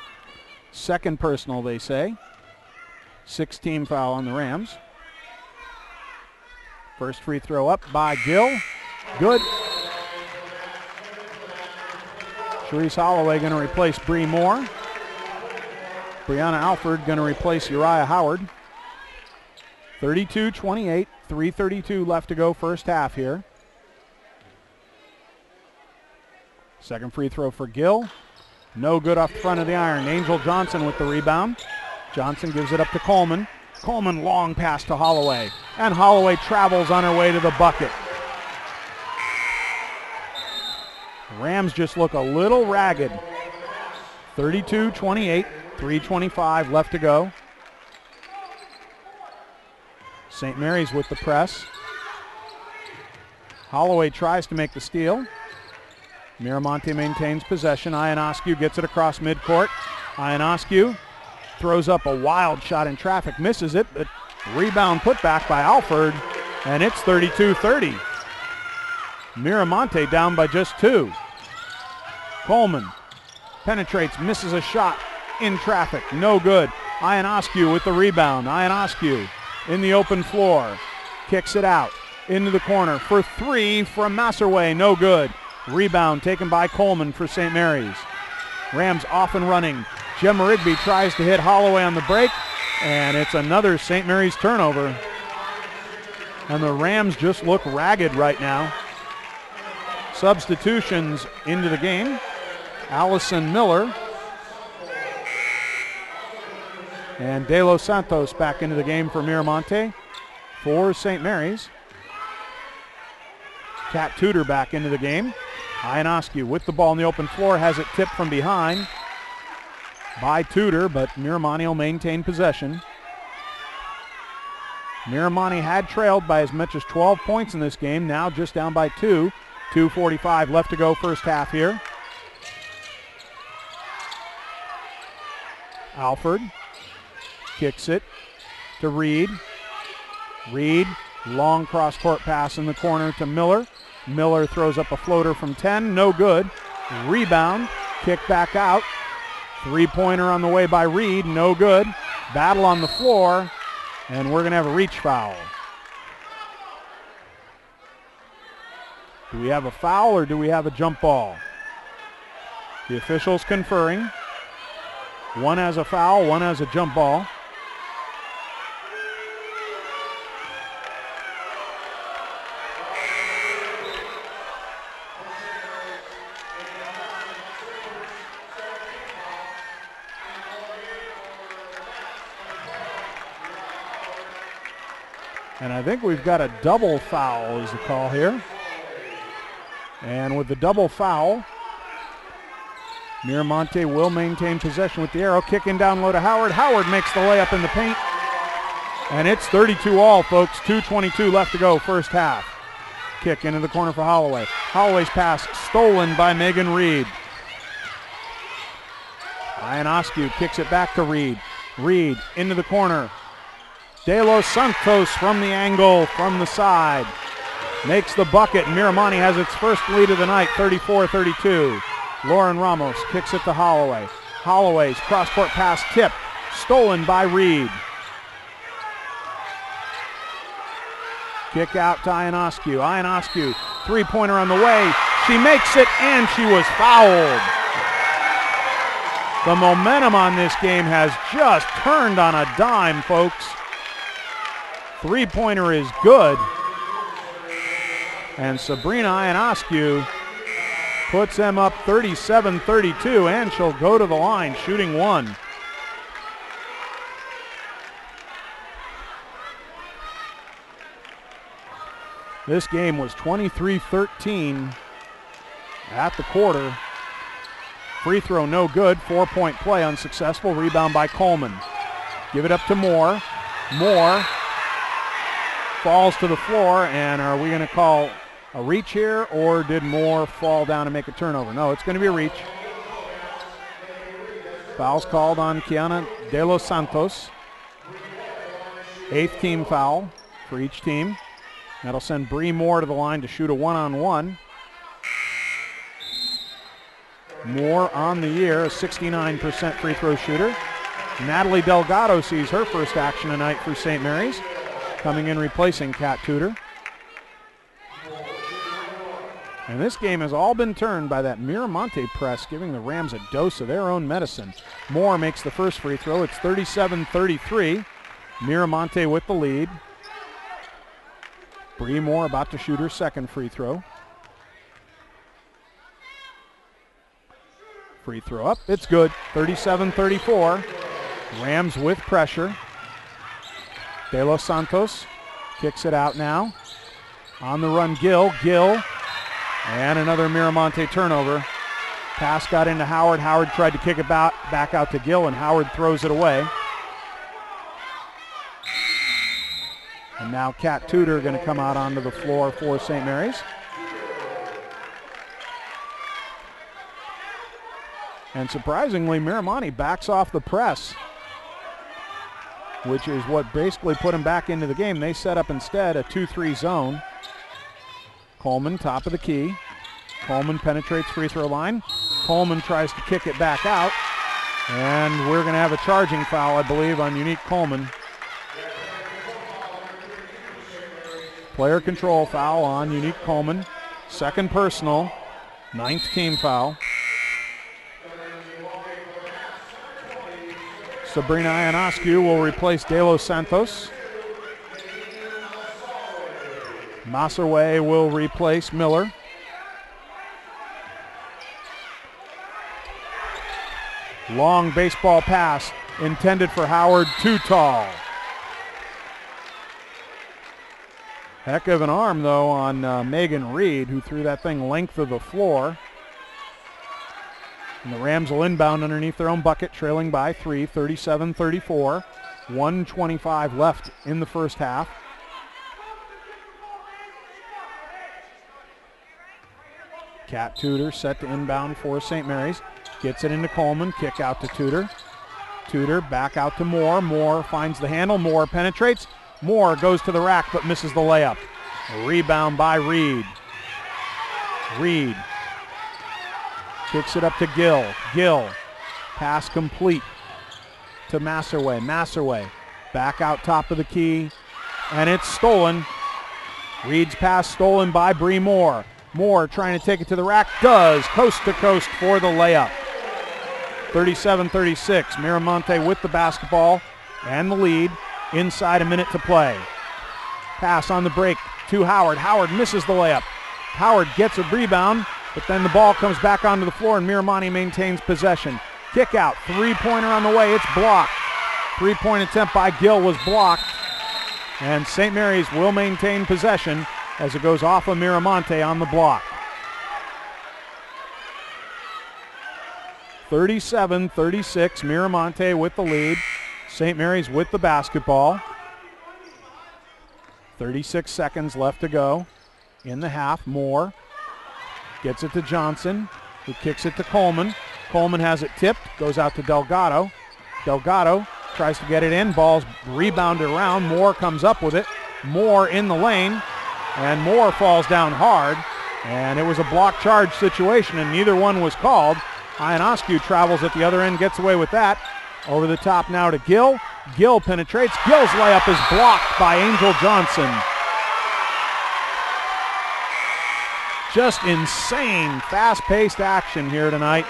Second personal, they say. 6-team foul on the Rams. First free throw up by Gill. Good. Sharice Holloway going to replace Bree Moore. Brianna Alford going to replace Uriah Howard. 32-28, 3:32 left to go first half here. Second free throw for Gill. No good off the front of the iron. Angel Johnson with the rebound. Johnson gives it up to Coleman. Coleman long pass to Holloway. And Holloway travels on her way to the bucket. The Rams just look a little ragged. 32-28, 3:25 left to go. St. Mary's with the press. Holloway tries to make the steal. Miramonte maintains possession. Ionescu gets it across midcourt. Ionescu throws up a wild shot in traffic, misses it, but rebound put back by Alford, and it's 32-30. Miramonte down by just 2. Coleman penetrates, misses a shot in traffic, no good. Ionescu with the rebound. Ionescu in the open floor, kicks it out into the corner for 3 from Masserway, no good. Rebound taken by Coleman for St. Mary's. Rams off and running. Gemma Rigby tries to hit Holloway on the break, and it's another St. Mary's turnover. And the Rams just look ragged right now. Substitutions into the game. Allison Miller and De Los Santos back into the game for Miramonte for St. Mary's. Kat Tudor back into the game. Ionescu with the ball in the open floor, has it tipped from behind by Tudor, but Miramonte will maintain possession. Miramonte had trailed by as much as 12 points in this game, now just down by 2. 2:45 left to go first half here. Alford kicks it to Reed. Reed, long cross-court pass in the corner to Miller. Miller throws up a floater from 10, no good. Rebound, kick back out. Three-pointer on the way by Reed, no good. Battle on the floor, and we're going to have a reach foul. Do we have a foul or do we have a jump ball? The officials conferring. One has a foul, one has a jump ball. And I think we've got a double foul is the call here. And with the double foul, Miramonte will maintain possession with the arrow. Kicking down low to Howard. Howard makes the layup in the paint. And it's 32 all, folks. 2:22 left to go first half. Kick into the corner for Holloway. Holloway's pass stolen by Megan Reed. Ionescu kicks it back to Reed. Reed into the corner. De Los Santos from the angle, from the side. Makes the bucket. Miramonte has its first lead of the night, 34-32. Lauren Ramos kicks it to Holloway. Holloway's cross-court pass tip, stolen by Reed. Kick out to Ionescu. Ionescu, three-pointer on the way. She makes it, and she was fouled. The momentum on this game has just turned on a dime, folks. Three-pointer is good. And Sabrina Ionescu puts them up 37-32, and she'll go to the line shooting one. This game was 23-13 at the quarter. Free throw no good, 4-point play unsuccessful, rebound by Coleman. Give it up to Moore. Moore falls to the floor, and are we going to call a reach here, or did Moore fall down and make a turnover? No, it's going to be a reach. Foul's called on Kiana De Los Santos. 8th team foul for each team. That'll send Bree Moore to the line to shoot a one-on-one. Moore on the year, a 69% free throw shooter. Natalie Delgado sees her first action tonight for St. Mary's, coming in replacing Kat Tudor. And this game has all been turned by that Miramonte press, giving the Rams a dose of their own medicine. Moore makes the first free throw. It's 37-33. Miramonte with the lead. Bree Moore about to shoot her second free throw. Free throw up. It's good. 37-34. Rams with pressure. De Los Santos kicks it out now. On the run, Gill. And another Miramonte turnover. Pass got into Howard. Howard tried to kick it back out to Gill, and Howard throws it away. And now Kat Tudor going to come out onto the floor for St. Mary's. And surprisingly, Miramonte backs off the press, which is what basically put him back into the game. They set up instead a 2-3 zone. Coleman, top of the key. Coleman penetrates free throw line. Coleman tries to kick it back out. And we're going to have a charging foul, I believe, on Unique Coleman. Player control foul on Unique Coleman. Second personal. 9th team foul. Sabrina Ionescu will replace De Los Santos. Masserway will replace Miller. Long baseball pass intended for Howard, too tall. Heck of an arm, though, on Megan Reed, who threw that thing length of the floor. And the Rams will inbound underneath their own bucket, trailing by 3, 37-34. 1:25 left in the first half. Kat Tudor set to inbound for St. Mary's. Gets it into Coleman, kick out to Tudor. Tudor back out to Moore. Moore finds the handle. Moore penetrates. Moore goes to the rack but misses the layup. A rebound by Reed. Reed kicks it up to Gill. Gill, pass complete to Masserway. Masserway back out top of the key, and it's stolen. Reed's pass stolen by Bree Moore. Moore trying to take it to the rack, does, coast to coast for the layup. 37-36, Miramonte with the basketball and the lead. Inside a minute to play. Pass on the break to Howard. Howard misses the layup. Howard gets a rebound, but then the ball comes back onto the floor and Miramonte maintains possession. Kick out, three-pointer on the way, it's blocked. Three-point attempt by Gill was blocked. And St. Mary's will maintain possession as it goes off of Miramonte on the block. 37-36, Miramonte with the lead. St. Mary's with the basketball. 36 seconds left to go in the half. Moore gets it to Johnson, who kicks it to Coleman. Coleman has it tipped, goes out to Delgado. Delgado tries to get it in, ball's rebounded around. Moore comes up with it. Moore in the lane, and Moore falls down hard. And it was a block charge situation, and neither one was called. Ionescu travels at the other end, gets away with that. Over the top now to Gill. Gill penetrates. Gill's layup is blocked by Angel Johnson. Just insane, fast-paced action here tonight.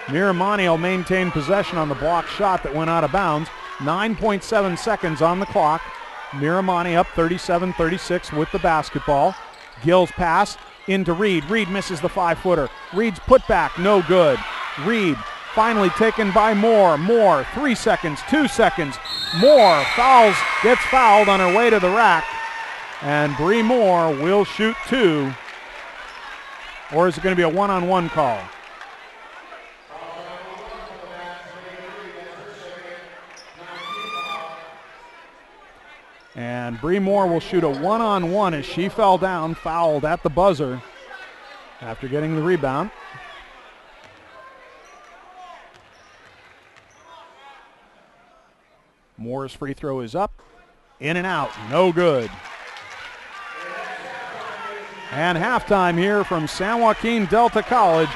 Miramonte will maintain possession on the block shot that went out of bounds. 9.7 seconds on the clock. Miramonte up 37-36 with the basketball. Gill's pass into Reed. Reed misses the 5-footer. Reed's putback, no good. Reed finally taken by Moore. Moore, 3 seconds, 2 seconds. Moore gets fouled on her way to the rack. And Bree Moore will shoot 2. Or is it going to be a one-on-one call? And Bree Moore will shoot a one-on-one as she fell down, fouled at the buzzer after getting the rebound. Moore's free throw is up, in and out, no good. And halftime here from San Joaquin Delta College.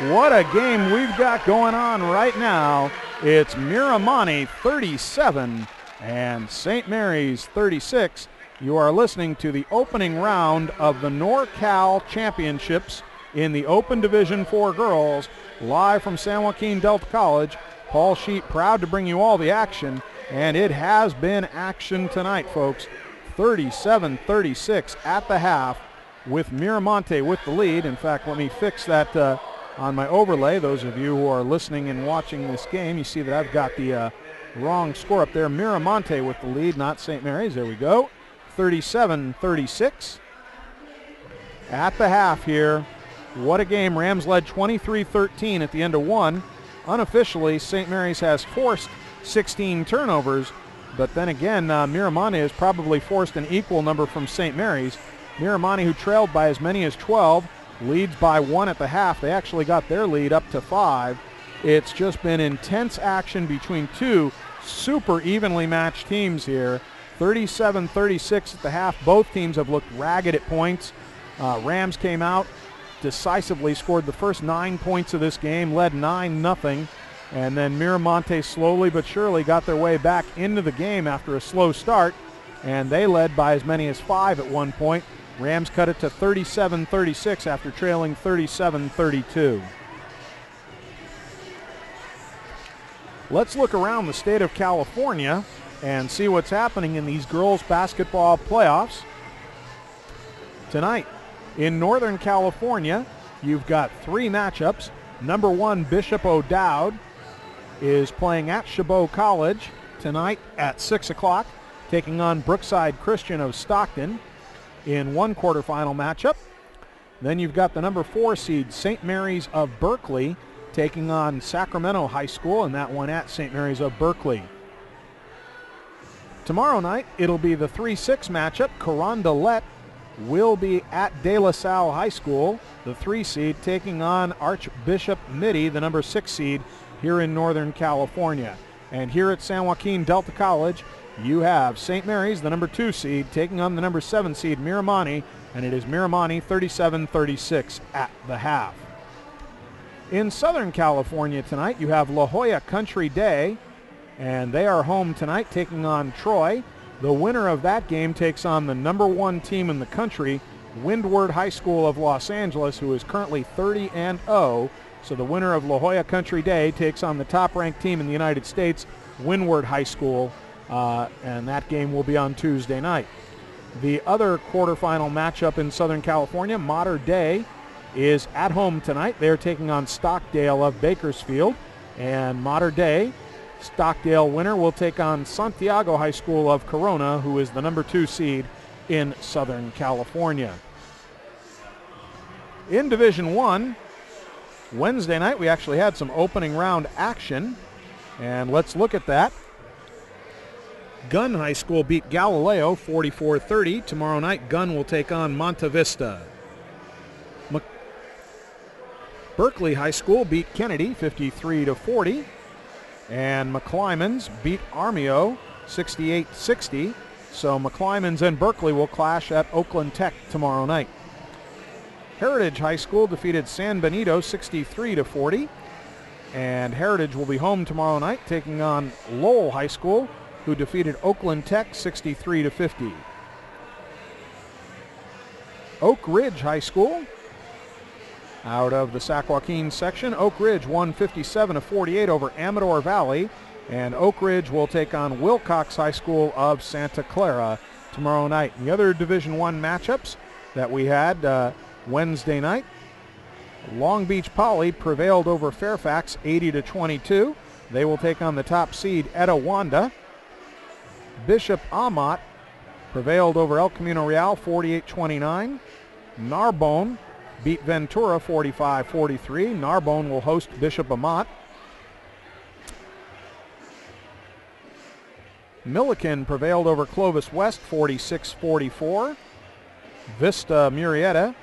What a game we've got going on right now. It's Miramonte 37 and St. Mary's 36. You are listening to the opening round of the NorCal Championships in the Open Division for girls, live from San Joaquin Delta College. Paul Sheet proud to bring you all the action, and it has been action tonight, folks. 37-36 at the half with Miramonte with the lead. In fact, let me fix that on my overlay. Those of you who are listening and watching this game, you see that I've got the wrong score up there. Miramonte with the lead, not St. Mary's. There we go. 37-36 at the half here. What a game. Rams led 23-13 at the end of one. Unofficially, St. Mary's has forced 16 turnovers, but then again, Miramonte has probably forced an equal number from St. Mary's. Miramonte, who trailed by as many as 12, leads by 1 at the half. They actually got their lead up to 5. It's just been intense action between two super evenly matched teams here. 37-36 at the half. Both teams have looked ragged at points. Rams came out, decisively scored the first 9 points of this game, led 9-0. And then Miramonte slowly but surely got their way back into the game after a slow start, and they led by as many as 5 at one point. Rams cut it to 37-36 after trailing 37-32. Let's look around the state of California and see what's happening in these girls basketball playoffs. Tonight in Northern California, you've got 3 matchups. Number 1, Bishop O'Dowd is playing at Chabot College tonight at 6 o'clock, taking on Brookside Christian of Stockton in one quarterfinal matchup. Then you've got the number 4 seed St. Mary's of Berkeley taking on Sacramento High School, and that one at St. Mary's of Berkeley. Tomorrow night, it'll be the 3-6 matchup. Carondelet will be at De La Salle High School, the 3 seed, taking on Archbishop Mitty, the number 6 seed, here in Northern California. And here at San Joaquin Delta College, you have St. Mary's, the number 2 seed, taking on the number 7 seed, Miramonte, and it is Miramonte 37-36 at the half. In Southern California tonight, you have La Jolla Country Day, and they are home tonight taking on Troy. The winner of that game takes on the number 1 team in the country, Windward High School of Los Angeles, who is currently 30-0. So the winner of La Jolla Country Day takes on the top-ranked team in the United States, Windward High School, and that game will be on Tuesday night. The other quarterfinal matchup in Southern California, Mater Dei, is at home tonight. They're taking on Stockdale of Bakersfield, and Mater Dei, Stockdale winner, will take on Santiago High School of Corona, who is the number 2 seed in Southern California. In Division 1, Wednesday night we actually had some opening round action, and let's look at that. Gunn High School beat Galileo 44-30. Tomorrow night, Gunn will take on Monte Vista. Berkeley High School beat Kennedy 53-40. And McClymonds beat Armio 68-60. So McClymonds and Berkeley will clash at Oakland Tech tomorrow night. Heritage High School defeated San Benito 63-40. And Heritage will be home tomorrow night taking on Lowell High School, who defeated Oakland Tech 63-50. Oak Ridge High School, out of the Sac Joaquin section, Oak Ridge won 57-48 over Amador Valley, and Oak Ridge will take on Wilcox High School of Santa Clara tomorrow night. And the other Division I matchups that we had Wednesday night, Long Beach Poly prevailed over Fairfax 80-22. They will take on the top seed Etiwanda. Bishop Amat prevailed over El Camino Real 48-29. Narbonne beat Ventura 45-43. Narbonne will host Bishop Amat. Milliken prevailed over Clovis West 46-44. Vista Murrieta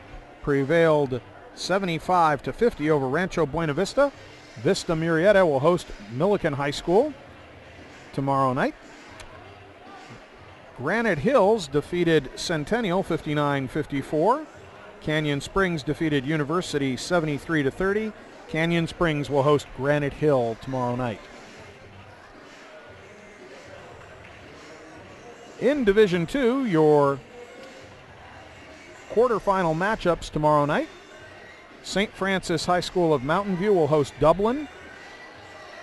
prevailed 75-50 over Rancho Buena Vista. Vista Murrieta will host Milliken High School tomorrow night. Granite Hills defeated Centennial 59-54. Canyon Springs defeated University 73-30. Canyon Springs will host Granite Hill tomorrow night. In Division II, your quarterfinal matchups tomorrow night. St. Francis High School of Mountain View will host Dublin.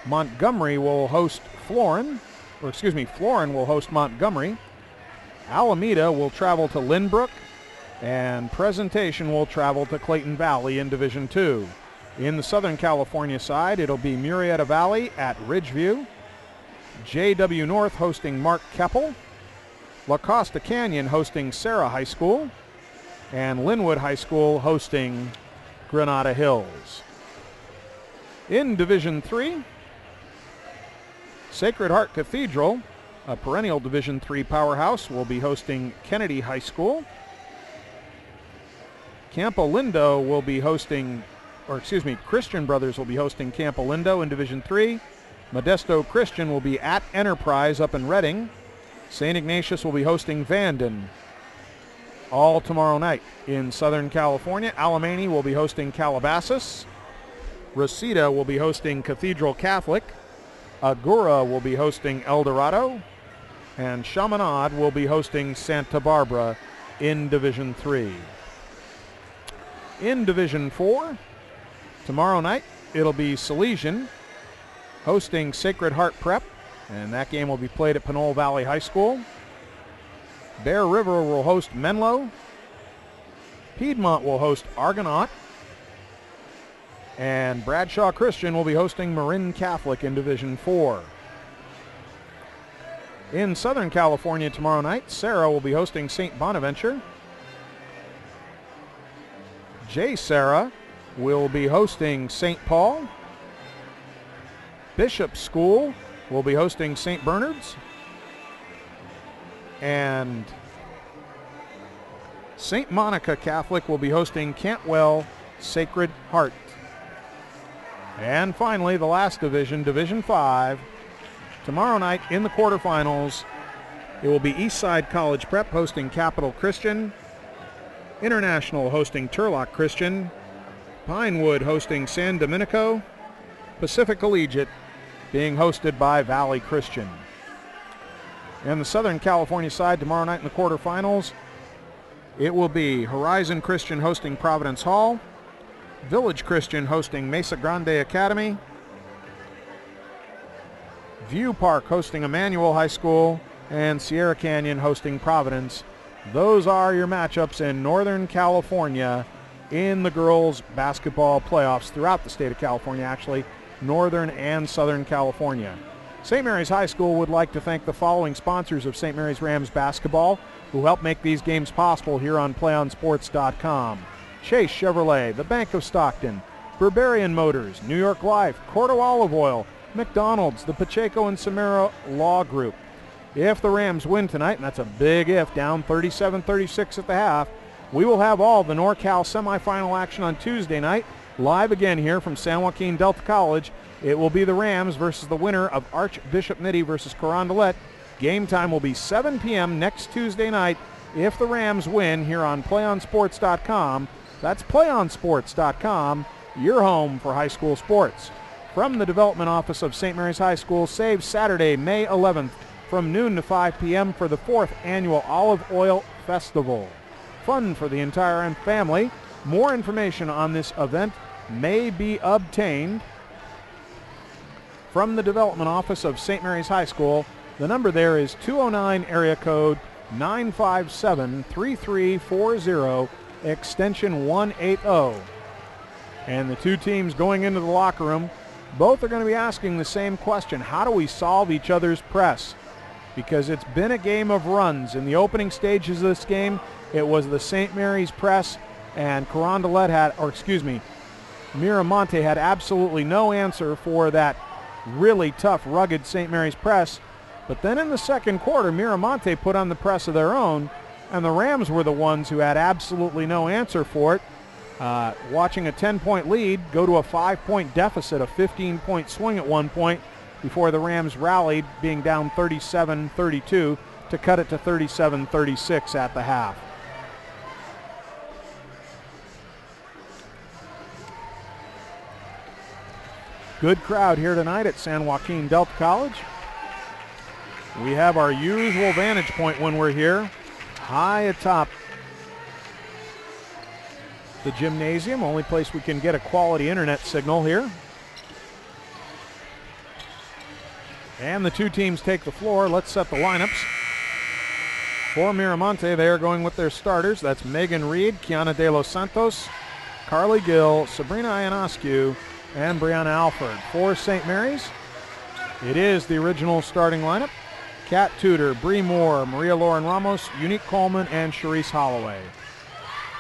Montgomery will host Florin will host Montgomery. Alameda will travel to Lynbrook, and Presentation will travel to Clayton Valley in Division II. In the Southern California side, it'll be Murrieta Valley at Ridgeview. JW North hosting Mark Keppel. La Costa Canyon hosting Sarah High School. And Linwood High School hosting Granada Hills. In Division III, Sacred Heart Cathedral, a perennial Division III powerhouse, will be hosting Kennedy High School. Campo Lindo will be hosting, Christian Brothers will be hosting Campo Lindo in Division III. Modesto Christian will be at Enterprise up in Reading. St. Ignatius will be hosting Vanden. All tomorrow night. In Southern California, Alemany will be hosting Calabasas. Reseda will be hosting Cathedral Catholic. Agoura will be hosting El Dorado. And Chaminade will be hosting Santa Barbara in Division III. In Division IV, tomorrow night, it'll be Salesian hosting Sacred Heart Prep, and that game will be played at Pinole Valley High School. Bear River will host Menlo. Piedmont will host Argonaut. And Bradshaw Christian will be hosting Marin Catholic in Division IV. In Southern California tomorrow night, Sarah will be hosting St. Bonaventure. J. Sarah will be hosting St. Paul. Bishop School will be hosting St. Bernard's. And St. Monica Catholic will be hosting Cantwell Sacred Heart. And finally, the last division, Division V. Tomorrow night in the quarterfinals, it will be Eastside College Prep hosting Capital Christian, International hosting Turlock Christian, Pinewood hosting San Domenico, Pacific Collegiate being hosted by Valley Christian. And the Southern California side tomorrow night in the quarterfinals, it will be Horizon Christian hosting Providence Hall, Village Christian hosting Mesa Grande Academy, View Park hosting Emmanuel High School, and Sierra Canyon hosting Providence. Those are your matchups in Northern California in the girls basketball playoffs throughout the state of California, actually, Northern and Southern California. St. Mary's High School would like to thank the following sponsors of St. Mary's Rams basketball who help make these games possible here on PlayOnSports.com. Chase Chevrolet, the Bank of Stockton, Berberian Motors, New York Life, Cordo Olive Oil, McDonald's, the Pacheco and Samara Law Group. If the Rams win tonight, and that's a big if, down 37-36 at the half, we will have all the NorCal semifinal action on Tuesday night, live again here from San Joaquin Delta College. It will be the Rams versus the winner of Archbishop Nitti versus Carondelet. Game time will be 7 p.m. next Tuesday night if the Rams win here on PlayOnSports.com. That's PlayOnSports.com, your home for high school sports. From the Development Office of St. Mary's High School, save Saturday, May 11th from noon to 5 p.m. for the 4th Annual Olive Oil Festival. Fun for the entire family. More information on this event may be obtained from the Development Office of St. Mary's High School. The number there is 209 area code 957-3340, extension 180. And the two teams going into the locker room, both are going to be asking the same question: how do we solve each other's press? Because it's been a game of runs. In the opening stages of this game, it was the St. Mary's press, and Miramonte had absolutely no answer for that really tough, rugged St. Mary's press. But then in the second quarter, Miramonte put on the press of their own, and the Rams were the ones who had absolutely no answer for it. Watching a 10-point lead go to a 5-point deficit, a 15-point swing at one point before the Rams rallied, being down 37-32 to cut it to 37-36 at the half. Good crowd here tonight at San Joaquin Delta College. We have our usual vantage point when we're here, high atop the gymnasium, only place we can get a quality internet signal here. And the two teams take the floor. Let's set the lineups. For Miramonte, they are going with their starters. That's Megan Reed, Kiana De Los Santos, Carly Gill, Sabrina Ionescu, and Brianna Alford. For St. Mary's, it is the original starting lineup. Kat Tudor, Bree Moore, Maria Lauren Ramos, Unique Coleman, and Charisse Holloway.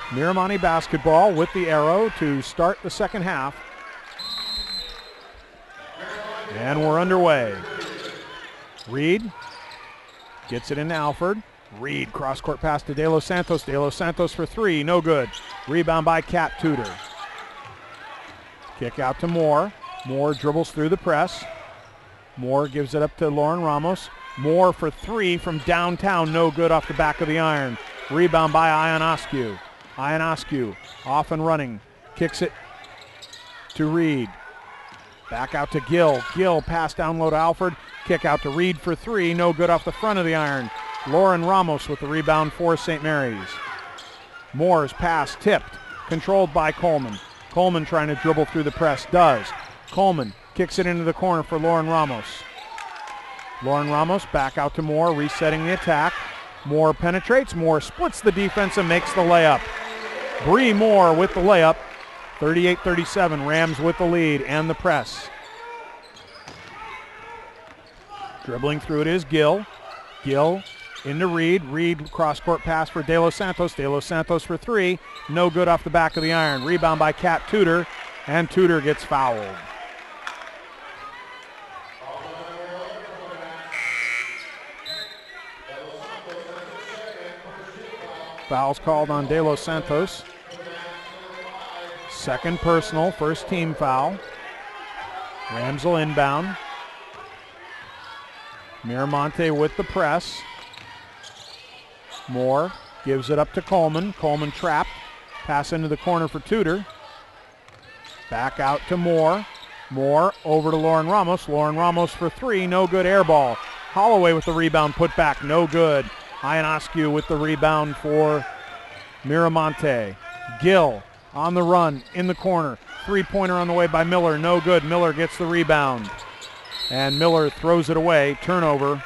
Miramonte basketball with the arrow to start the second half. And we're underway. Reed gets it into Alford. Reed, cross-court pass to De Los Santos. De Los Santos for three, no good. Rebound by Kat Tudor. Kick out to Moore. Moore dribbles through the press. Moore gives it up to Lauren Ramos. Moore for three from downtown, no good off the back of the iron. Rebound by Ionescu. Ionescu off and running. Kicks it to Reed. Back out to Gill. Gill pass down low to Alford. Kick out to Reed for three, no good off the front of the iron. Lauren Ramos with the rebound for St. Mary's. Moore's pass tipped, controlled by Coleman. Coleman trying to dribble through the press, does. Coleman kicks it into the corner for Lauren Ramos. Lauren Ramos back out to Moore, resetting the attack. Moore penetrates, Moore splits the defense and makes the layup. Bree Moore with the layup. 38-37, Rams with the lead and the press. Dribbling through it is Gill. Gill into Reed. Reed cross-court pass for De Los Santos. De Los Santos for three. No good off the back of the iron. Rebound by Kat Tudor, and Tudor gets fouled. Foul's called on De Los Santos. Second personal, first team foul. Rams will inbound. Miramonte with the press. Moore gives it up to Coleman. Coleman trapped. Pass into the corner for Tudor. Back out to Moore. Moore over to Lauren Ramos. Lauren Ramos for three, no good, air ball. Holloway with the rebound, put back, no good. Ionescu with the rebound for Miramonte. Gill on the run, in the corner. Three-pointer on the way by Miller, no good. Miller gets the rebound. And Miller throws it away, turnover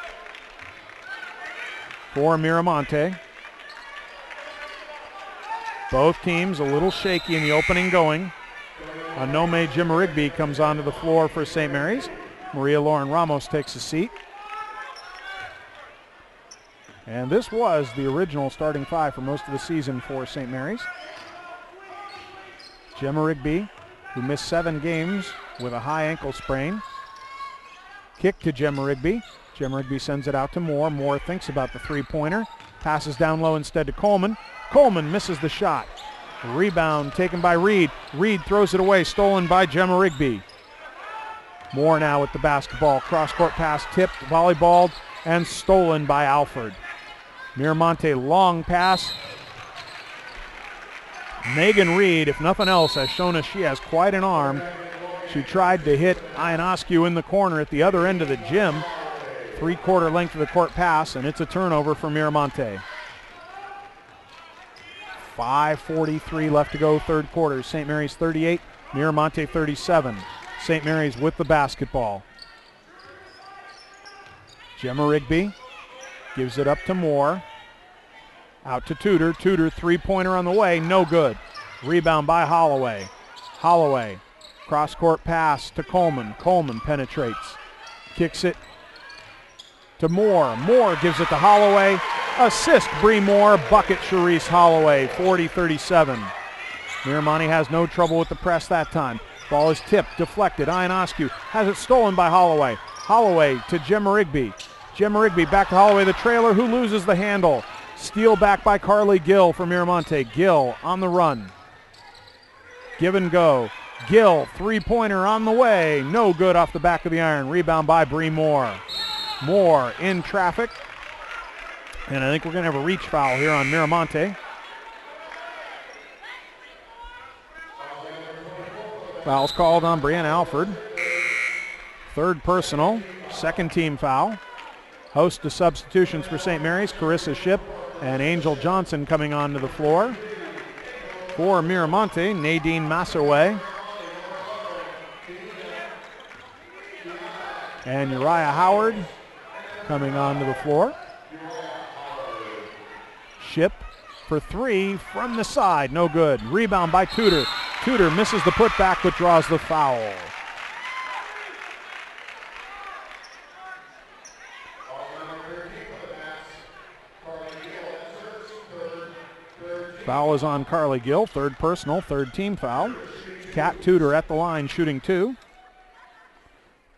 for Miramonte. Both teams a little shaky in the opening going. Anome Jimmerigby comes onto the floor for St. Mary's. Maria Lauren Ramos takes a seat. And this was the original starting five for most of the season for St. Mary's. Jimmerigby, who missed 7 games with a high ankle sprain. Kick to Jimmerigby. Jimmerigby sends it out to Moore. Moore thinks about the three-pointer. Passes down low instead to Coleman. Coleman misses the shot. Rebound taken by Reed. Reed throws it away, stolen by Jimmerigby. Moore now with the basketball. Cross-court pass tipped, volleyballed, and stolen by Alford. Miramonte long pass. Megan Reed, if nothing else, has shown us she has quite an arm. She tried to hit Ionescu in the corner at the other end of the gym. 3/4 length of the court pass, and it's a turnover for Miramonte. 5:43 left to go, third quarter. St. Mary's 38, Miramonte 37. St. Mary's with the basketball. Jimmerigby gives it up to Moore. Out to Tudor. Tudor, three-pointer on the way, no good. Rebound by Holloway. Holloway, cross-court pass to Coleman. Coleman penetrates. Kicks it to Moore. Moore gives it to Holloway. Assist Bree Moore. Bucket Charisse Holloway, 40-37. Miramonte has no trouble with the press that time. Ball is tipped, deflected. Ionescu has it stolen by Holloway. Holloway to Jimmerigby. Gemma Rigby back to Holloway, the trailer, who loses the handle. Steal back by Carly Gill for Miramonte. Gill on the run. Give and go. Gill, three-pointer on the way. No good off the back of the iron. Rebound by Bree Moore. Moore in traffic. And I think we're going to have a reach foul here on Miramonte. Foul's called on Brianna Alford. Third personal, second team foul. Host of substitutions for St. Mary's, Carissa Shipp and Angel Johnson coming onto the floor. For Miramonte, Nadine Masserway and Uriah Howard coming onto the floor. Shipp for three from the side, no good. Rebound by Tudor. Tudor misses the putback but draws the foul. Foul is on Carly Gill, third personal, third team foul. Kat Tudor at the line shooting two.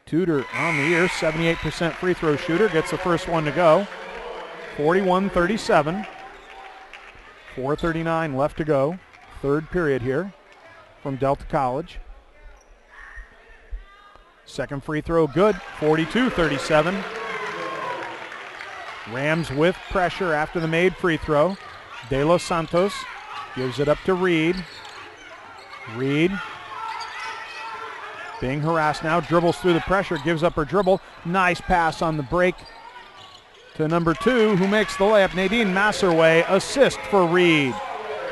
Tudor on the year, 78% free throw shooter, gets the first one to go. 41-37. 4:39 left to go. Third period here from Delta College. Second free throw good, 42-37. Rams with pressure after the made free throw. De Los Santos gives it up to Reed. Reed being harassed now, dribbles through the pressure, gives up her dribble. Nice pass on the break to number two, who makes the layup. Nadine Masserway, assist for Reed.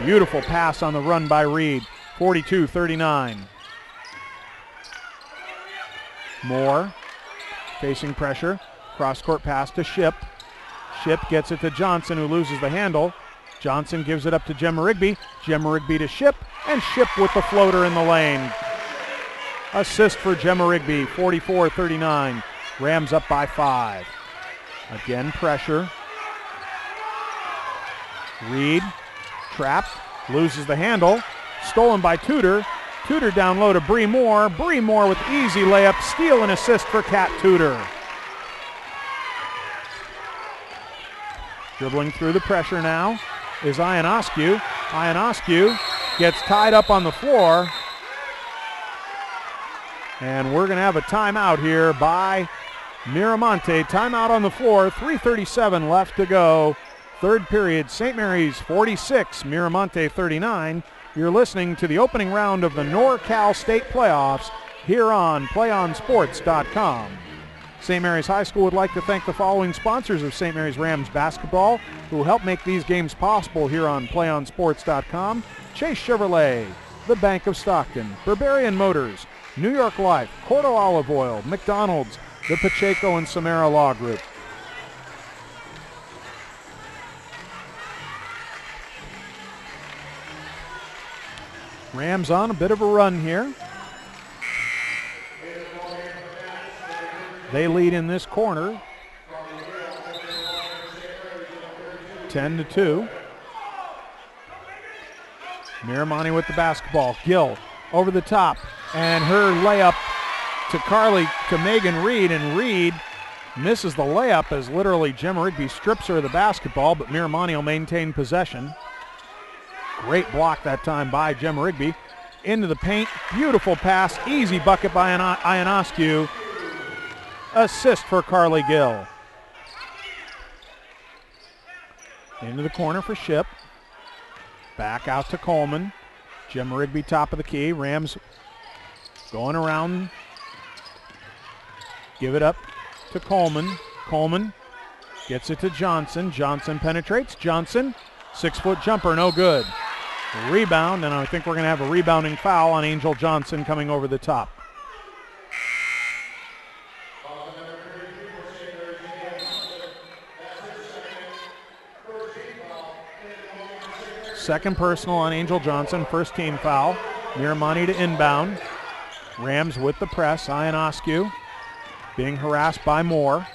Beautiful pass on the run by Reed. 42-39. Moore facing pressure. Cross-court pass to Shipp. Shipp gets it to Johnson, who loses the handle. Johnson gives it up to Gemma Rigby. Gemma Rigby to Shipp, and Shipp with the floater in the lane. Assist for Gemma Rigby, 44-39. Rams up by 5. Again, pressure. Reed, trapped, loses the handle. Stolen by Tudor. Tudor down low to Bree Moore. Bree Moore with easy layup, steal and assist for Kat Tudor. Dribbling through the pressure now is Ionescu. Ionescu gets tied up on the floor. And we're going to have a timeout here by Miramonte. Timeout on the floor, 3:37 left to go. Third period, St. Mary's 46, Miramonte 39. You're listening to the opening round of the NorCal State Playoffs here on PlayOnSports.com. St. Mary's High School would like to thank the following sponsors of St. Mary's Rams basketball who help make these games possible here on PlayOnSports.com. Chase Chevrolet, the Bank of Stockton, Barbarian Motors, New York Life, Cordo Olive Oil, McDonald's, the Pacheco and Samara Law Group. Rams on a bit of a run here. They lead in this corner, 10-2. Miramonte with the basketball. Gill over the top, and her layup to Megan Reed, and Reed misses the layup as literally Gemma Rigby strips her of the basketball, but Miramonte will maintain possession. Great block that time by Gemma Rigby. Into the paint, beautiful pass, easy bucket by Ionescu. Assist for Carly Gill. Into the corner for Shipp. Back out to Coleman. Gemma Rigby top of the key. Rams going around. Give it up to Coleman. Coleman gets it to Johnson. Johnson penetrates. Johnson, 6-foot jumper, no good. Rebound, and I think we're going to have a rebounding foul on Angel Johnson coming over the top. Second personal on Angel Johnson, first team foul. Miramonte to inbound. Rams with the press. Ionescu being harassed by Moore.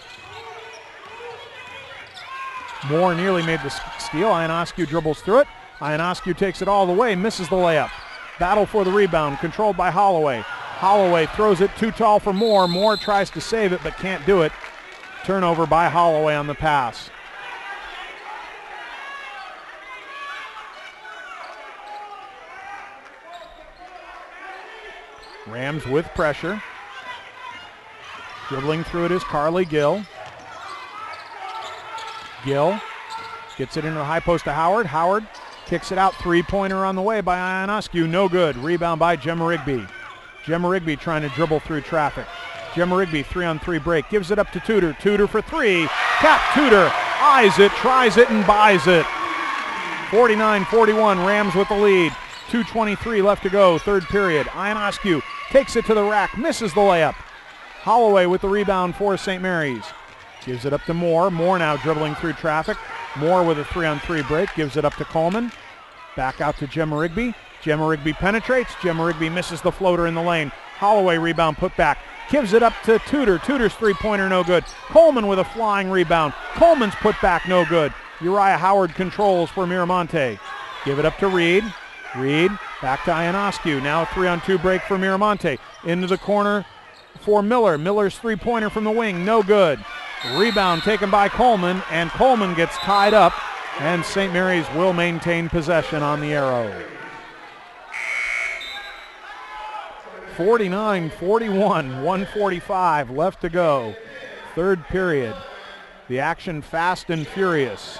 Moore nearly made the steal. Ionescu dribbles through it. Ionescu takes it all the way, misses the layup. Battle for the rebound, controlled by Holloway. Holloway throws it too tall for Moore. Moore tries to save it but can't do it. Turnover by Holloway on the pass. Rams with pressure. Dribbling through it is Carly Gill. Gill gets it into the high post to Howard. Howard kicks it out. Three-pointer on the way by Ionescu. No good. Rebound by Gemma Rigby. Gemma Rigby trying to dribble through traffic. Gemma Rigby 3-on-3 break. Gives it up to Tudor. Tudor for three. Cap Tudor eyes it, tries it, and buys it. 49-41. Rams with the lead. 2:23 left to go. Third period. Ionescu takes it to the rack. Misses the layup. Holloway with the rebound for St. Mary's. Gives it up to Moore. Moore now dribbling through traffic. Moore with a 3-on-3 break. Gives it up to Coleman. Back out to Gemma Rigby. Gemma Rigby penetrates. Gemma Rigby misses the floater in the lane. Holloway rebound put back. Gives it up to Tudor. Tudor's three-pointer no good. Coleman with a flying rebound. Coleman's put back no good. Uriah Howard controls for Miramonte. Give it up to Reed. Reed back to Ionescu. Now a 3-on-2 break for Miramonte. Into the corner for Miller. Miller's three-pointer from the wing, no good. Rebound taken by Coleman, and Coleman gets tied up, and St. Mary's will maintain possession on the arrow. 49-41, 1:45 left to go. Third period. The action fast and furious.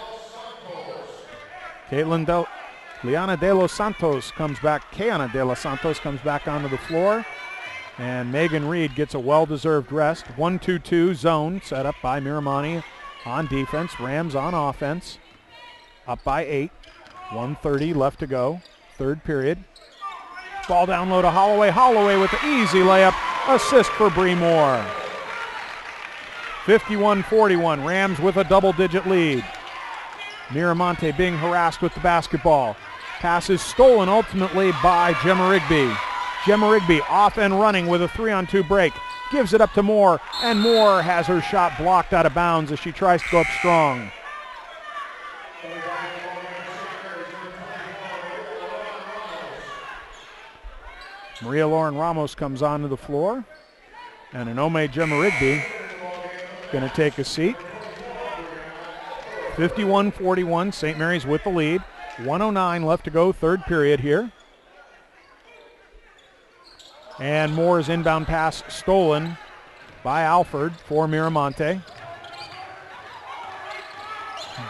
Liana De Los Santos comes back. Keana De Los Santos comes back onto the floor. And Megan Reed gets a well-deserved rest. 1-2-2 zone set up by Miramonte on defense. Rams on offense. Up by 8. 1:30 left to go. Third period. Ball down low to Holloway. Holloway with the easy layup. Assist for Bree Moore. 51-41. Rams with a double-digit lead. Miramonte being harassed with the basketball. Pass is stolen ultimately by Gemma Rigby. Gemma Rigby off and running with a 3-on-2 break. Gives it up to Moore, and Moore has her shot blocked out of bounds as she tries to go up strong. Maria Lauren Ramos comes onto the floor, and Anome Gemma Rigby going to take a seat. 51-41, St. Mary's with the lead. 1:09 left to go, third period here. And Moore's inbound pass stolen by Alford for Miramonte.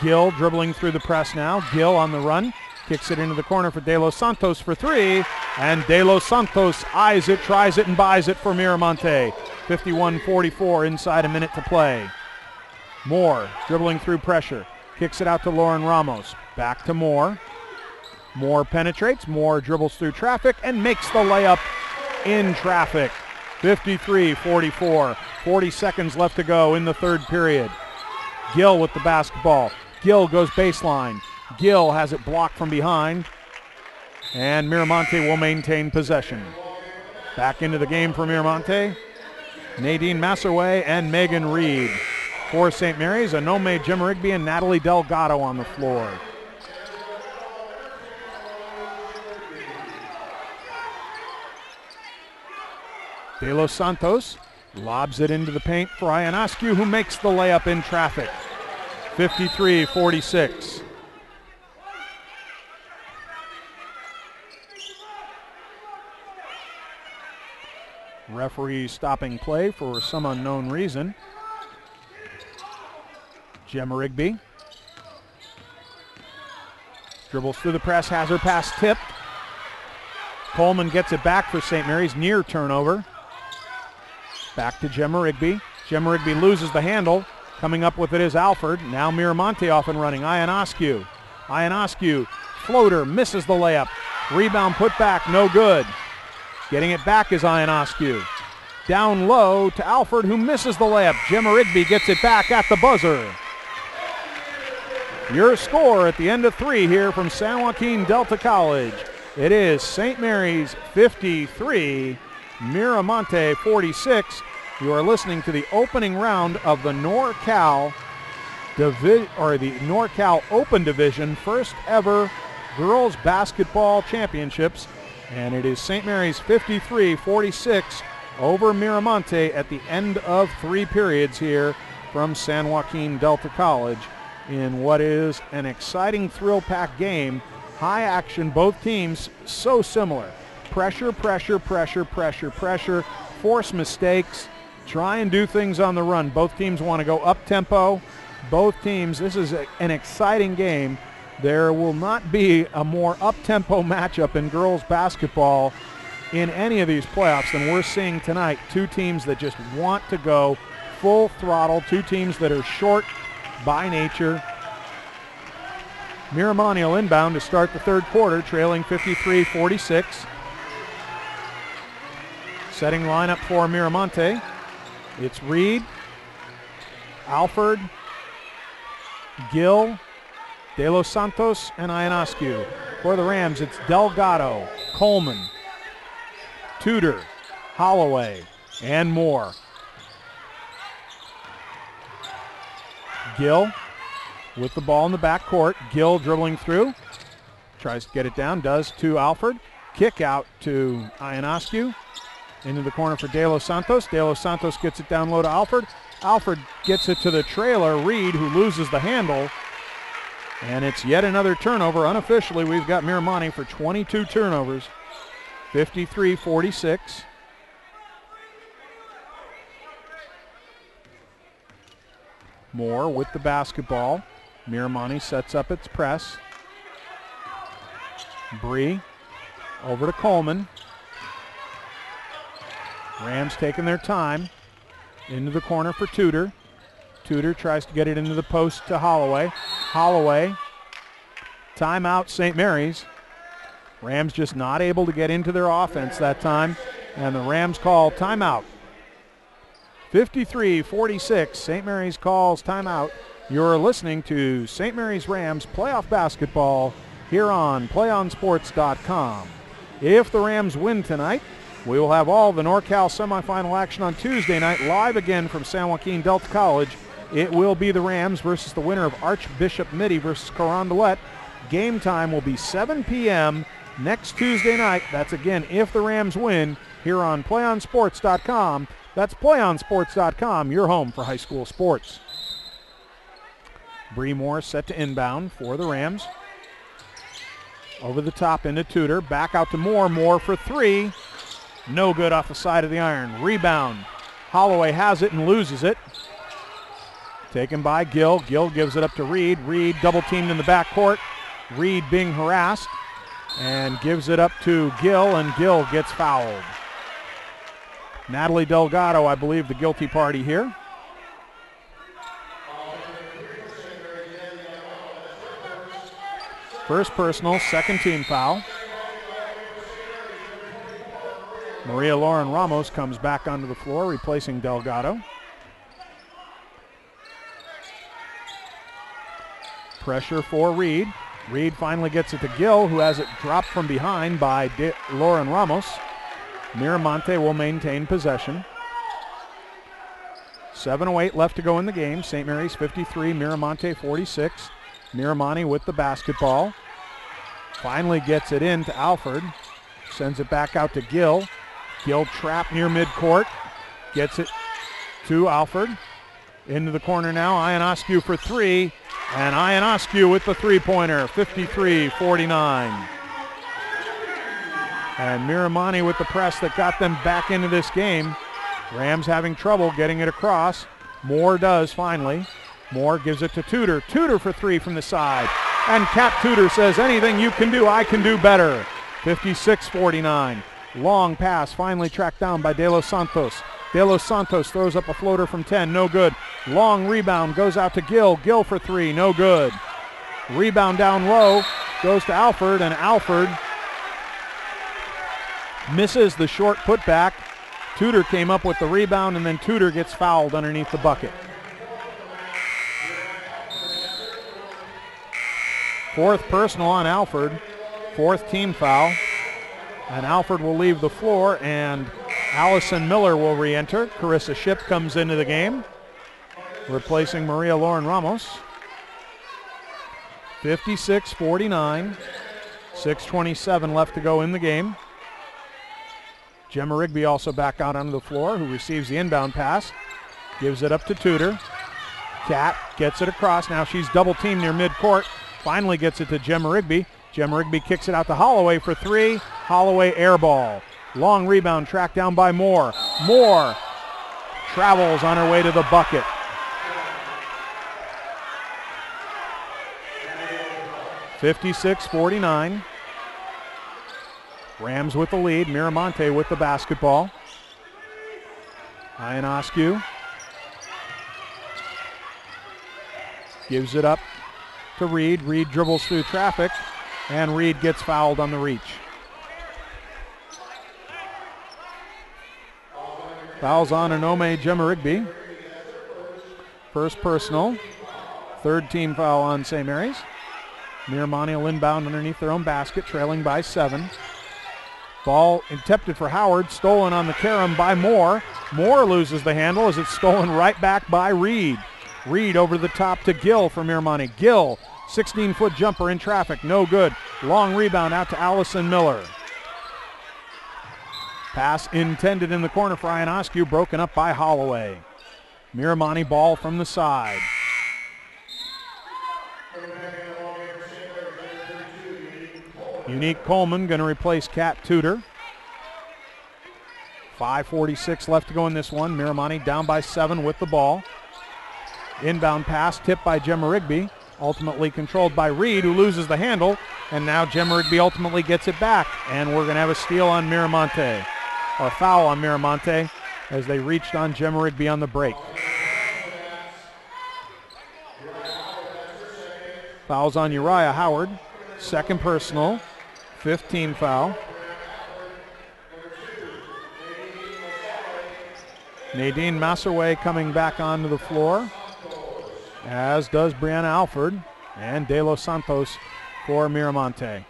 Gill dribbling through the press now. Gill on the run. Kicks it into the corner for De Los Santos for three. And De Los Santos eyes it, tries it, and buys it for Miramonte. 51-44, inside a minute to play. Moore dribbling through pressure. Kicks it out to Lauren Ramos. Back to Moore. Moore penetrates. Moore dribbles through traffic and makes the layup in traffic. 53-44. 40 seconds left to go in the third period. Gill with the basketball. Gill goes baseline. Gill has it blocked from behind. And Miramonte will maintain possession. Back into the game for Miramonte. Nadine Massaway and Megan Reed. For St. Mary's, Anome Gemma Rigby and Natalie Delgado on the floor. De Los Santos lobs it into the paint for Ionescu, who makes the layup in traffic. 53-46. Referee stopping play for some unknown reason. Gemma Rigby dribbles through the press, has her pass tipped. Coleman gets it back for St. Mary's, near turnover. Back to Gemma Rigby. Gemma Rigby loses the handle. Coming up with it is Alford. Now Miramonte off and running. Ionescu. Ionescu, floater, misses the layup. Rebound put back, no good. Getting it back is Ionescu. Down low to Alford, who misses the layup. Gemma Rigby gets it back at the buzzer. Your score at the end of three here from San Joaquin Delta College. It is St. Mary's 53, Miramonte 46. You are listening to the opening round of the NorCal Open Division, first ever girls basketball championships, and it is St. Mary's 53-46 over Miramonte at the end of three periods here from San Joaquin Delta College in what is an exciting, thrill-packed game. High action, both teams so similar. Pressure, pressure, pressure, pressure, pressure, force mistakes, try and do things on the run. Both teams want to go up-tempo. Both teams, this is an exciting game. There will not be a more up-tempo matchup in girls basketball in any of these playoffs than we're seeing tonight. Two teams that just want to go full throttle, two teams that are short by nature. Miramonte will inbound to start the third quarter, trailing 53-46. Setting lineup for Miramonte. It's Reed, Alford, Gill, De Los Santos, and Ionescu. For the Rams, it's Delgado, Coleman, Tudor, Holloway, and more. Gill with the ball in the backcourt. Gill dribbling through. Tries to get it down. Does to Alford. Kick out to Ionescu. Into the corner for De Los Santos. De Los Santos gets it down low to Alford. Alford gets it to the trailer, Reed, who loses the handle. And it's yet another turnover. Unofficially, we've got Miramonte for 22 turnovers. 53-46. Moore with the basketball. Miramonte sets up its press. Bree over to Coleman. Rams taking their time. Into the corner for Tudor. Tudor tries to get it into the post to Holloway. Holloway. Timeout, St. Mary's. Rams just not able to get into their offense that time. And the Rams call timeout. 53-46. St. Mary's calls timeout. You're listening to St. Mary's Rams playoff basketball here on PlayOnSports.com. If the Rams win tonight, we will have all the NorCal semifinal action on Tuesday night live again from San Joaquin Delta College. It will be the Rams versus the winner of Archbishop Mitty versus Carondelet. Game time will be 7 p.m. next Tuesday night. That's again if the Rams win here on PlayOnSports.com. That's PlayOnSports.com, your home for high school sports. Bree Moore set to inbound for the Rams. Over the top into Tudor. Back out to Moore. Moore for three. No good off the side of the iron. Rebound. Holloway has it and loses it. Taken by Gill. Gill gives it up to Reed. Reed double teamed in the backcourt. Reed being harassed and gives it up to Gill, and Gill gets fouled. Natalie Delgado, I believe, the guilty party here. First personal, second team foul. Maria Lauren Ramos comes back onto the floor, replacing Delgado. Pressure for Reed. Reed finally gets it to Gill, who has it dropped from behind by Lauren Ramos. Miramonte will maintain possession. 7:08 left to go in the game. St. Mary's 53, Miramonte 46. Miramonte with the basketball. Finally gets it in to Alford. Sends it back out to Gill. Gill trapped near midcourt. Gets it to Alford. Into the corner now. Ionescu for three. And Ionescu with the three-pointer. 53-49. And Miramonte with the press that got them back into this game. Rams having trouble getting it across. Moore does finally. Moore gives it to Tudor. Tudor for three from the side. And Cap Tudor says, anything you can do, I can do better. 56-49. Long pass finally tracked down by De Los Santos. De Los Santos throws up a floater from 10, no good. Long rebound goes out to Gill. Gill for three, no good. Rebound down low, goes to Alford, and Alford misses the short putback. Tudor came up with the rebound, and then Tudor gets fouled underneath the bucket. Fourth personal on Alford. Fourth team foul. And Alford will leave the floor, and Allison Miller will re-enter. Carissa Shipp comes into the game, replacing Maria Lauren Ramos. 56-49. 6:27 left to go in the game. Gemma Rigby also back out onto the floor, who receives the inbound pass. Gives it up to Tudor. Cat gets it across. Now she's double teamed near midcourt. Finally gets it to Gemma Rigby. Gemma Rigby kicks it out to Holloway for three. Holloway air ball. Long rebound tracked down by Moore. Moore travels on her way to the bucket. (56-49). Rams with the lead. Miramonte with the basketball. Ionescu gives it up to Reed. Reed dribbles through traffic, and Reed gets fouled on the reach. Fouls on Onome Gemma Rigby. First personal. Third team foul on St. Mary's. Miramonte will inbound underneath their own basket, trailing by 7. Ball attempted for Howard, stolen on the carom by Moore. Moore loses the handle as it's stolen right back by Reed. Reed over the top to Gill for Miramonte. Gill, 16-foot jumper in traffic, no good. Long rebound out to Allison Miller. Pass intended in the corner for Ionescu, broken up by Holloway. Miramonte ball from the side. Unique Coleman going to replace Kat Tudor. 5:46 left to go in this one. Miramonte down by 7 with the ball. Inbound pass tipped by Gemma Rigby. Ultimately controlled by Reed, who loses the handle. And now Gemma Rigby ultimately gets it back. And we're going to have a steal on Miramonte. Or a foul on Miramonte as they reached on Gemma Rigby on the break. Fouls on Uriah Howard. Second personal. 15 foul. Nadine Masserway coming back onto the floor, as does Brianna Alford and De Los Santos for Miramonte.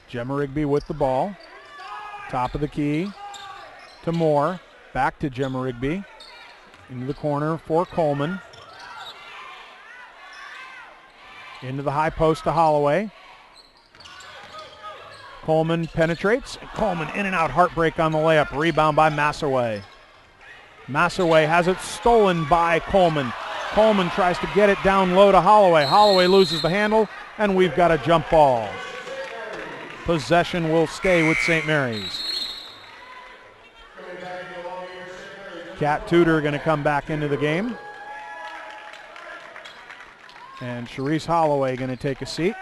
Gemma Rigby with the ball. Top of the key to Moore. Back to Gemma Rigby. Into the corner for Coleman. Into the high post to Holloway. Coleman penetrates. And Coleman in and out, heartbreak on the layup. Rebound by Masserway. Masserway has it stolen by Coleman. Coleman tries to get it down low to Holloway. Holloway loses the handle, and we've got a jump ball. Possession will stay with St. Mary's. Kat Tudor going to come back into the game. And Charisse Holloway going to take a seat.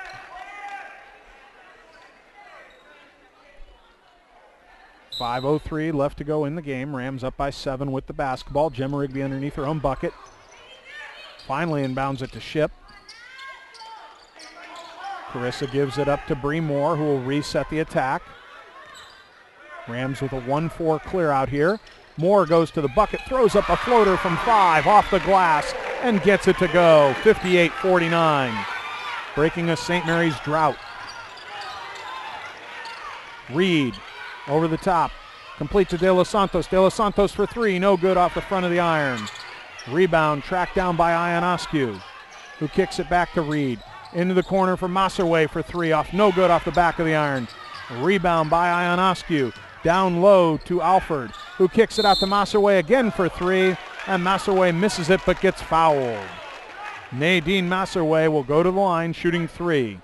.5:03 left to go in the game. Rams up by 7 with the basketball. Gemma Rigby underneath her own bucket. Finally inbounds it to Ship. Carissa gives it up to Bree Moore, who will reset the attack. Rams with a 1-4 clear out here. Moore goes to the bucket, throws up a floater from 5 off the glass, and gets it to go. 58-49. Breaking a St. Mary's drought. Reed over the top. Complete to De Los Santos. De Los Santos for 3. No good off the front of the iron. Rebound tracked down by Ionescu, who kicks it back to Reed. Into the corner for Masserway for 3. Off, no good off the back of the iron. Rebound by Ionescu. Down low to Alford, who kicks it out to Masserway again for 3. And Masserway misses it but gets fouled. Nadine Masserway will go to the line shooting 3.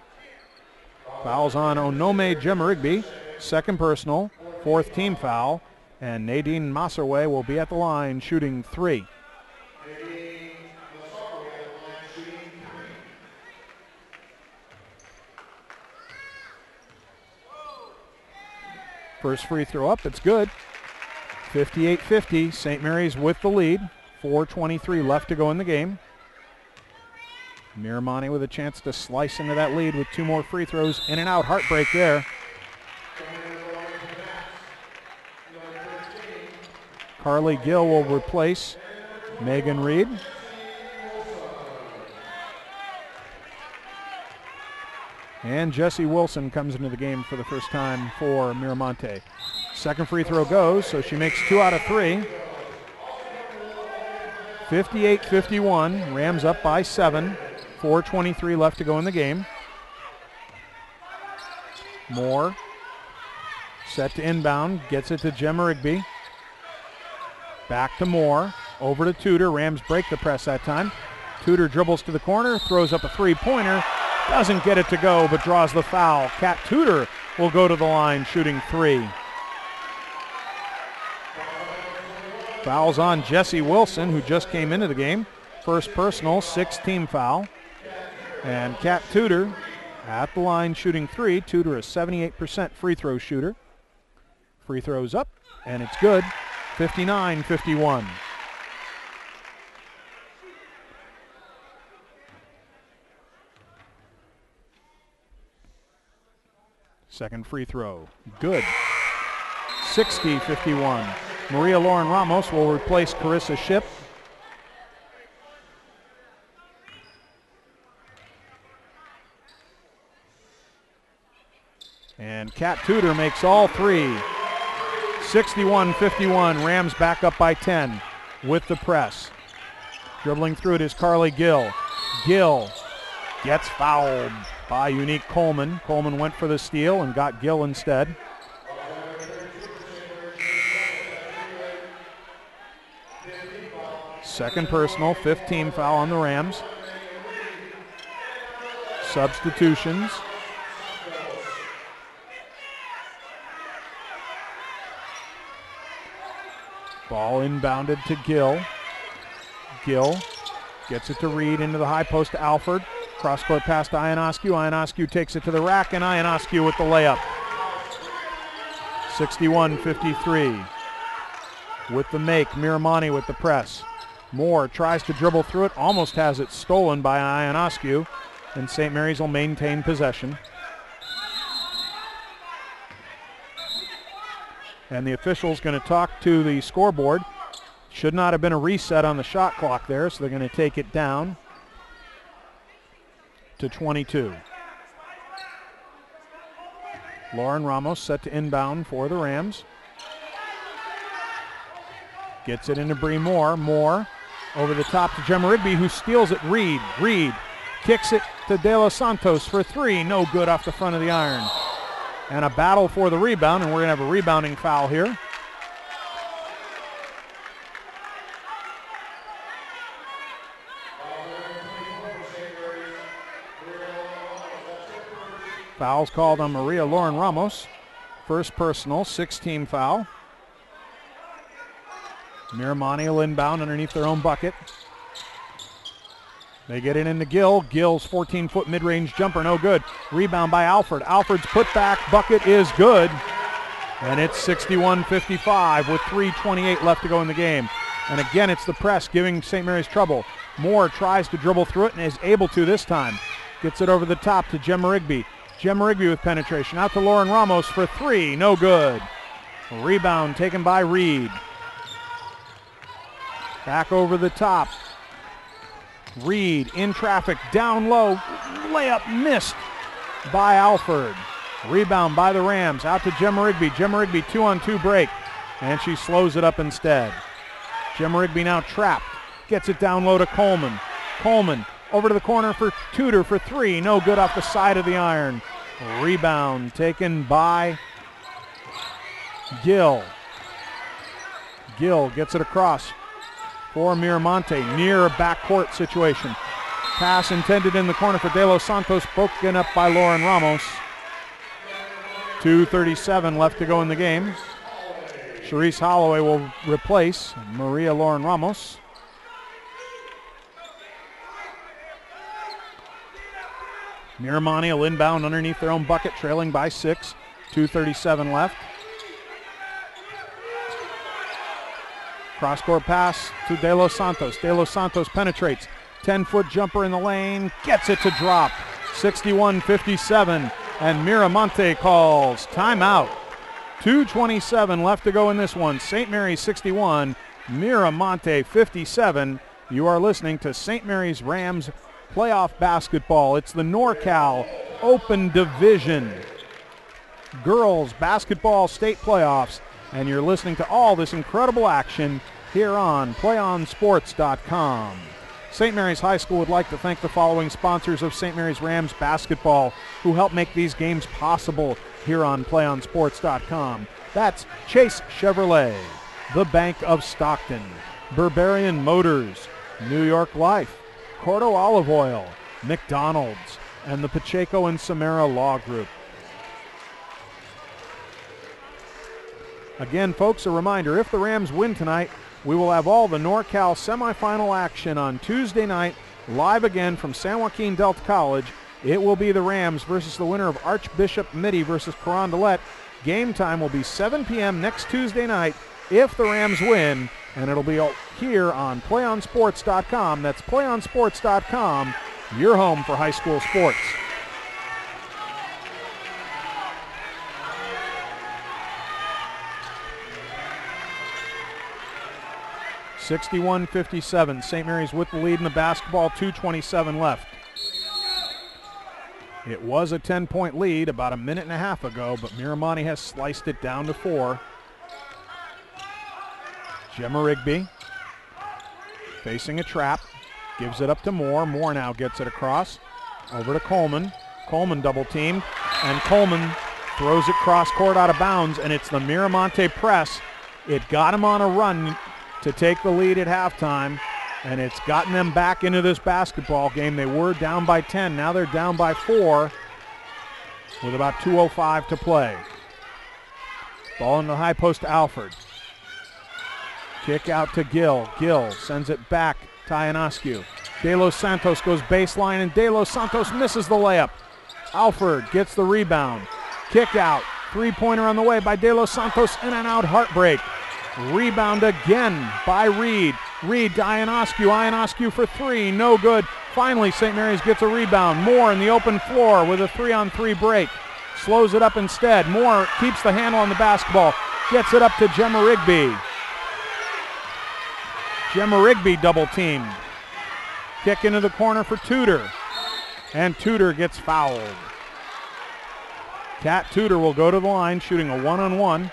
Fouls on Onome Gemma Rigby. Second personal, 4th team foul. And Nadine Masserway will be at the line shooting 3. First free throw up, it's good. 58-50, St. Mary's with the lead. 4:23 left to go in the game. Miramonte with a chance to slice into that lead with 2 more free throws. In and out, heartbreak there. Carly Gill will replace Megan Reed. And Jessie Wilson comes into the game for the first time for Miramonte. Second free throw goes, so she makes 2 out of 3. 58-51, Rams up by 7. 4:23 left to go in the game. Moore set to inbound, gets it to Gemma Rigby. Back to Moore, Over to Tudor. Rams break the press that time. Tudor dribbles to the corner, throws up a three-pointer. Doesn't get it to go, but draws the foul. Kat Tudor will go to the line shooting three. Fouls on Jesse Wilson, who just came into the game. First personal, 6th team foul. And Kat Tudor at the line shooting three. Tudor, a 78% free throw shooter. Free throws up, and it's good. 59-51. Second free throw, good. 60-51. Maria Lauren Ramos will replace Carissa Shipp. And Kat Tudor makes all three. 61-51. Rams back up by 10 with the press. Dribbling through it is Carly Gill. Gill gets fouled by Unique Coleman. Coleman went for the steal and got Gill instead. Second personal, 5th team foul on the Rams. Substitutions. Ball inbounded to Gill. Gill gets it to Reed into the high post to Alford. Cross-court pass to Ionescu. Ionescu takes it to the rack, and Ionescu with the layup. 61-53. With the make, Miramonte with the press. Moore tries to dribble through it, almost has it stolen by Ionescu, and St. Mary's will maintain possession. And the official's going to talk to the scoreboard. Should not have been a reset on the shot clock there, so they're going to take it down to 22. Lauren Ramos set to inbound for the Rams. Gets it into Bree Moore. Moore over the top to Gemma Rigby, who steals it. Reed. Reed kicks it to De Los Santos for three. No good off the front of the iron. And a battle for the rebound, and we're going to have a rebounding foul here. Foul's called on Maria Lauren Ramos. First personal, 6th team foul. Miramonte will inbound underneath their own bucket. They get it into Gill. Gill's 14-foot mid-range jumper, no good. Rebound by Alford. Alford's putback bucket is good. And it's 61-55 with 3:28 left to go in the game. And again, it's the press giving St. Mary's trouble. Moore tries to dribble through it and is able to this time. Gets it over the top to Gemma Rigby. Gemma Rigby with penetration. Out to Lauren Ramos for three. No good. Rebound taken by Reed. Back over the top. Reed in traffic. Down low. Layup missed by Alford. Rebound by the Rams. Out to Gemma Rigby. Gemma Rigby 2-on-2 break. And she slows it up instead. Gemma Rigby now trapped. Gets it down low to Coleman. Coleman over to the corner for Tudor for three. No good off the side of the iron. Rebound taken by Gill. Gill gets it across for Miramonte. Near a backcourt situation. Pass intended in the corner for De Los Santos. Broken up by Lauren Ramos. 2:37 left to go in the game. Charisse Holloway will replace Maria Lauren Ramos. Miramonte will inbound underneath their own bucket, trailing by 6. 2:37 left. Cross-court pass to De Los Santos. De Los Santos penetrates. 10-foot jumper in the lane. Gets it to drop. 61-57. And Miramonte calls timeout. 2:27 left to go in this one. St. Mary's 61, Miramonte 57. You are listening to St. Mary's Rams playoff basketball. It's the NorCal Open Division Girls Basketball State Playoffs. And you're listening to all this incredible action here on PlayOnSports.com. St. Mary's High School would like to thank the following sponsors of St. Mary's Rams basketball who help make these games possible here on PlayOnSports.com. That's Chase Chevrolet, the Bank of Stockton, Berberian Motors, New York Life, Cordo Olive Oil, McDonald's, and the Pacheco and Samara Law Group. Again, folks, a reminder, if the Rams win tonight, we will have all the NorCal semifinal action on Tuesday night, live again from San Joaquin Delta College. It will be the Rams versus the winner of Archbishop Mitty versus Carondelet. Game time will be 7 p.m. next Tuesday night if the Rams win, and it'll be here on PlayOnSports.com. That's PlayOnSports.com, your home for high school sports. (61-57). St. Mary's with the lead in the basketball, 2:27 left. It was a 10-point lead about a minute and a half ago, but Miramonte has sliced it down to 4. Gemma Rigby facing a trap, gives it up to Moore. Moore now gets it across, over to Coleman. Coleman double teamed, and Coleman throws it cross court out of bounds, and it's the Miramonte press. It got him on a run to take the lead at halftime, and it's gotten them back into this basketball game. They were down by 10. Now they're down by 4 with about 2:05 to play. Ball in the high post to Alford. Kick out to Gill. Gill sends it back to Ionescu. De Los Santos goes baseline, and De Los Santos misses the layup. Alford gets the rebound. Kick out. Three-pointer on the way by De Los Santos. In and out, heartbreak. Rebound again by Reed. Reed to Ionescu. Ionescu for 3. No good. Finally, St. Mary's gets a rebound. Moore in the open floor with a 3-on-3 break. Slows it up instead. Moore keeps the handle on the basketball. Gets it up to Gemma Rigby. Gemma Rigby double teamed. Kick into the corner for Tudor. And Tudor gets fouled. Kat Tudor will go to the line shooting a 1-on-1.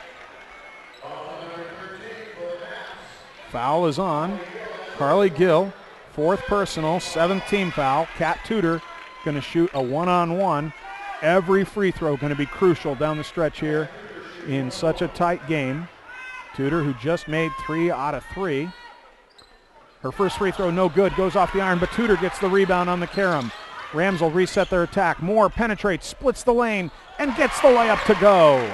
Foul is on Carly Gill, 4th personal, 7th team foul. Kat Tudor going to shoot a 1-on-1. Every free throw going to be crucial down the stretch here in such a tight game. Tudor, who just made 3 out of 3. Her first free throw no good, goes off the iron, but Tudor gets the rebound on the carom. Rams will reset their attack. Moore penetrates, splits the lane, and gets the layup to go.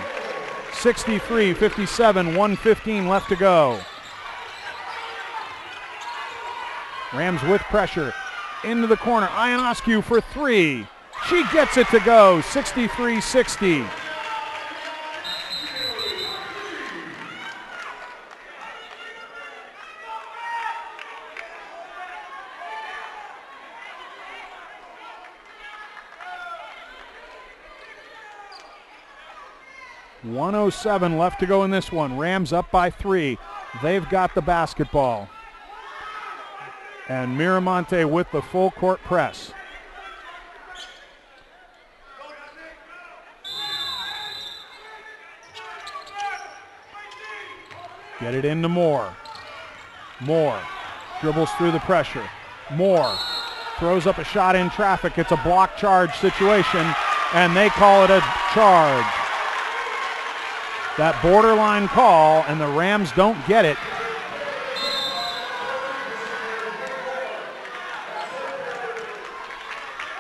63-57, 1:15 left to go. Rams with pressure. Into the corner. Ionescu for 3. She gets it to go. 63-60. .107 left to go in this one. Rams up by 3. They've got the basketball. And Miramonte with the full court press. Get it into Moore. Moore dribbles through the pressure. Moore throws up a shot in traffic. It's a block charge situation, and they call it a charge. That borderline call, and the Rams don't get it.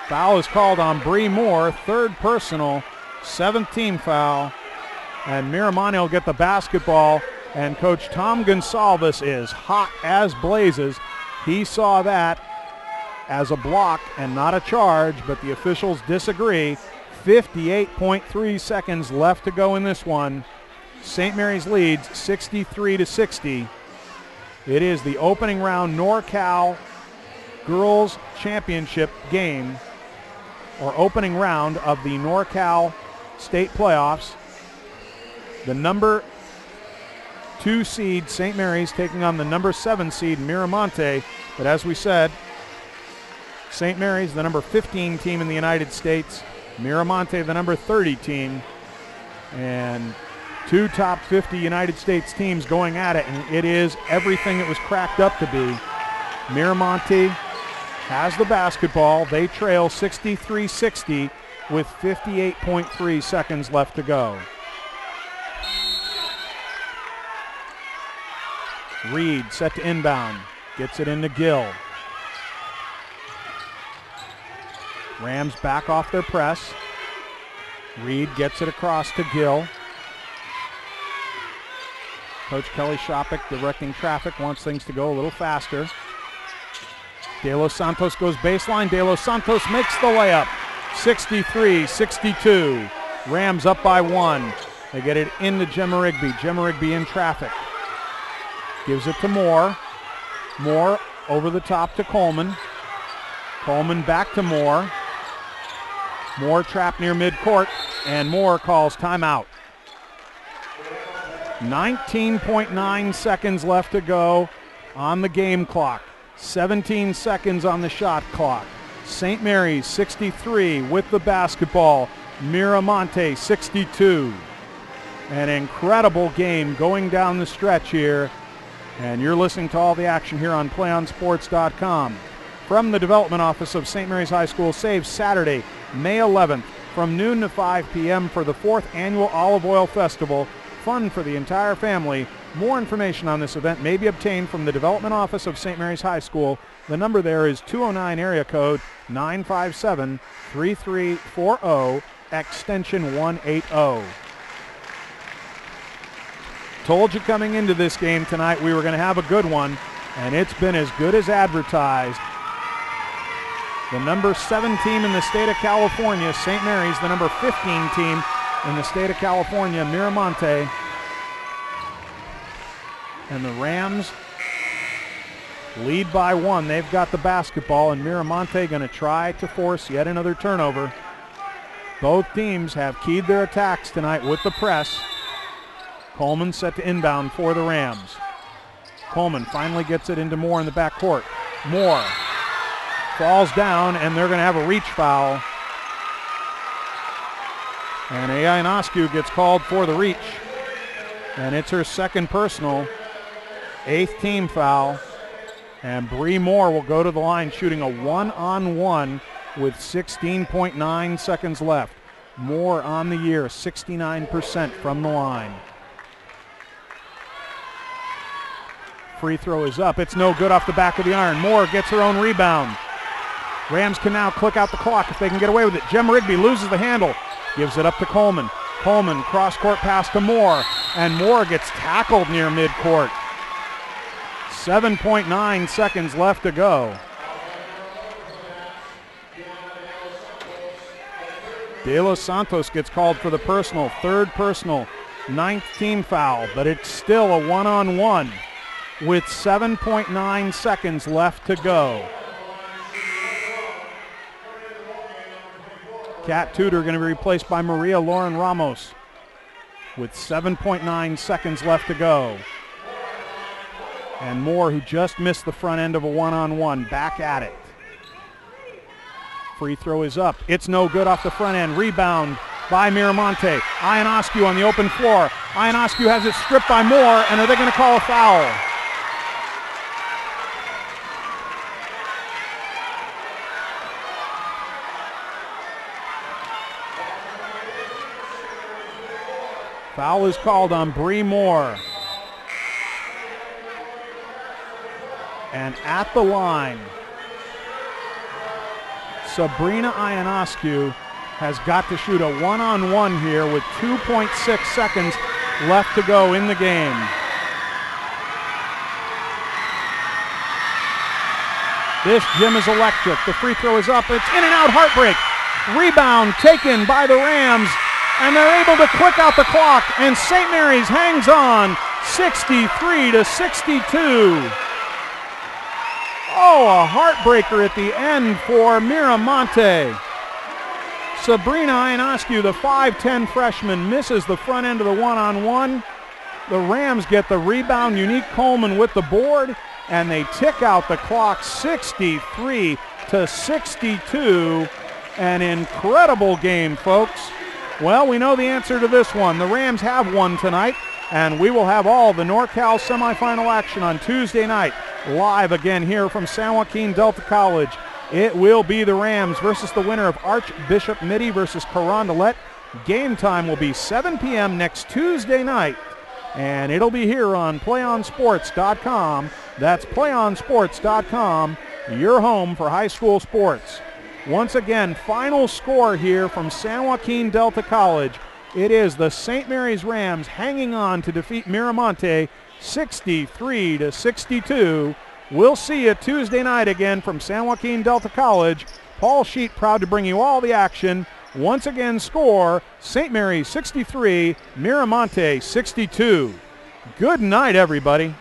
Foul is called on Bree Moore, 3rd personal, 7th team foul. And Miramonte will get the basketball, and Coach Tom Gonsalves is hot as blazes. He saw that as a block and not a charge, but the officials disagree. 58.3 seconds left to go in this one. St. Mary's leads 63-60. It is the opening round NorCal Girls Championship game, or opening round of the NorCal State Playoffs. The number 2 seed St. Mary's taking on the number 7 seed Miramonte. But as we said, St. Mary's the number 15 team in the United States, Miramonte the number 30 team, and 2 top 50 United States teams going at it, and it is everything it was cracked up to be. Miramonte has the basketball. They trail 63-60 with 58.3 seconds left to go. Reed set to inbound. Gets it into Gill. Rams back off their press. Reed gets it across to Gill. Coach Kelly Shopik directing traffic, wants things to go a little faster. De Los Santos goes baseline. De Los Santos makes the layup. 63-62. Rams up by 1. They get it into Gemma Rigby. Gemma Rigby in traffic. Gives it to Moore. Moore over the top to Coleman. Coleman back to Moore. Moore trapped near midcourt, and Moore calls timeout. 19.9 seconds left to go on the game clock. 17 seconds on the shot clock. St. Mary's 63 with the basketball. Miramonte 62. An incredible game going down the stretch here. And you're listening to all the action here on PlayOnSports.com. From the Development Office of St. Mary's High School, save Saturday, May 11th from noon to 5 p.m. for the 4th Annual Olive Oil Festival. Fun for the entire family. More information on this event may be obtained from the Development Office of St. Mary's High School. The number there is 209 area code 957-3340, extension 180. Told you coming into this game tonight we were going to have a good one, and it's been as good as advertised. The number 7 team in the state of California, St. Mary's, the number 15 team in the state of California, Miramonte. And the Rams lead by 1. They've got the basketball, and Miramonte going to try to force yet another turnover. Both teams have keyed their attacks tonight with the press. Coleman set to inbound for the Rams. Coleman finally gets it into Moore in the backcourt. Moore falls down, and they're going to have a reach foul. And Ionescu gets called for the reach. And it's her second personal, 8th team foul. And Bree Moore will go to the line shooting a 1-on-1 with 16.9 seconds left. Moore on the year, 69% from the line. Free throw is up. It's no good off the back of the iron. Moore gets her own rebound. Rams can now click out the clock if they can get away with it. Gemma Rigby loses the handle. Gives it up to Coleman. Coleman cross-court pass to Moore. And Moore gets tackled near midcourt. 7.9 seconds left to go. De Los Santos gets called for the personal. 3rd personal. 9th team foul. But it's still a 1-on-1 with 7.9 seconds left to go. Kat Tudor going to be replaced by Maria Lauren Ramos with 7.9 seconds left to go. And Moore, who just missed the front end of a 1-on-1, back at it. Free throw is up. It's no good off the front end. Rebound by Miramonte. Ionescu on the open floor. Ionescu has it stripped by Moore, and are they going to call a foul? Foul is called on Bree Moore. And at the line, Sabrina Ionescu has got to shoot a 1-on-1 here with 2.6 seconds left to go in the game. This gym is electric. The free throw is up. It's in and out, heartbreak. Rebound taken by the Rams, and they're able to click out the clock, and St. Mary's hangs on 63-62. Oh, a heartbreaker at the end for Miramonte. Sabrina Ionescu, the 5'10 freshman, misses the front end of the 1-on-1. The Rams get the rebound. Unique Coleman with the board, and they tick out the clock 63-62. An incredible game, folks. Well, we know the answer to this one. The Rams have won tonight, and we will have all the NorCal semifinal action on Tuesday night. Live again here from San Joaquin Delta College. It will be the Rams versus the winner of Archbishop Mitty versus Carondelet. Game time will be 7 p.m. next Tuesday night and it'll be here on playonsports.com. That's playonsports.com, your home for high school sports. Once again, final score here from San Joaquin Delta College. It is the St. Mary's Rams hanging on to defeat Miramonte 63-62. We'll see you Tuesday night again from San Joaquin Delta College. Paul Sheet proud to bring you all the action. Once again, score St. Mary's 63, Miramonte 62. Good night, everybody.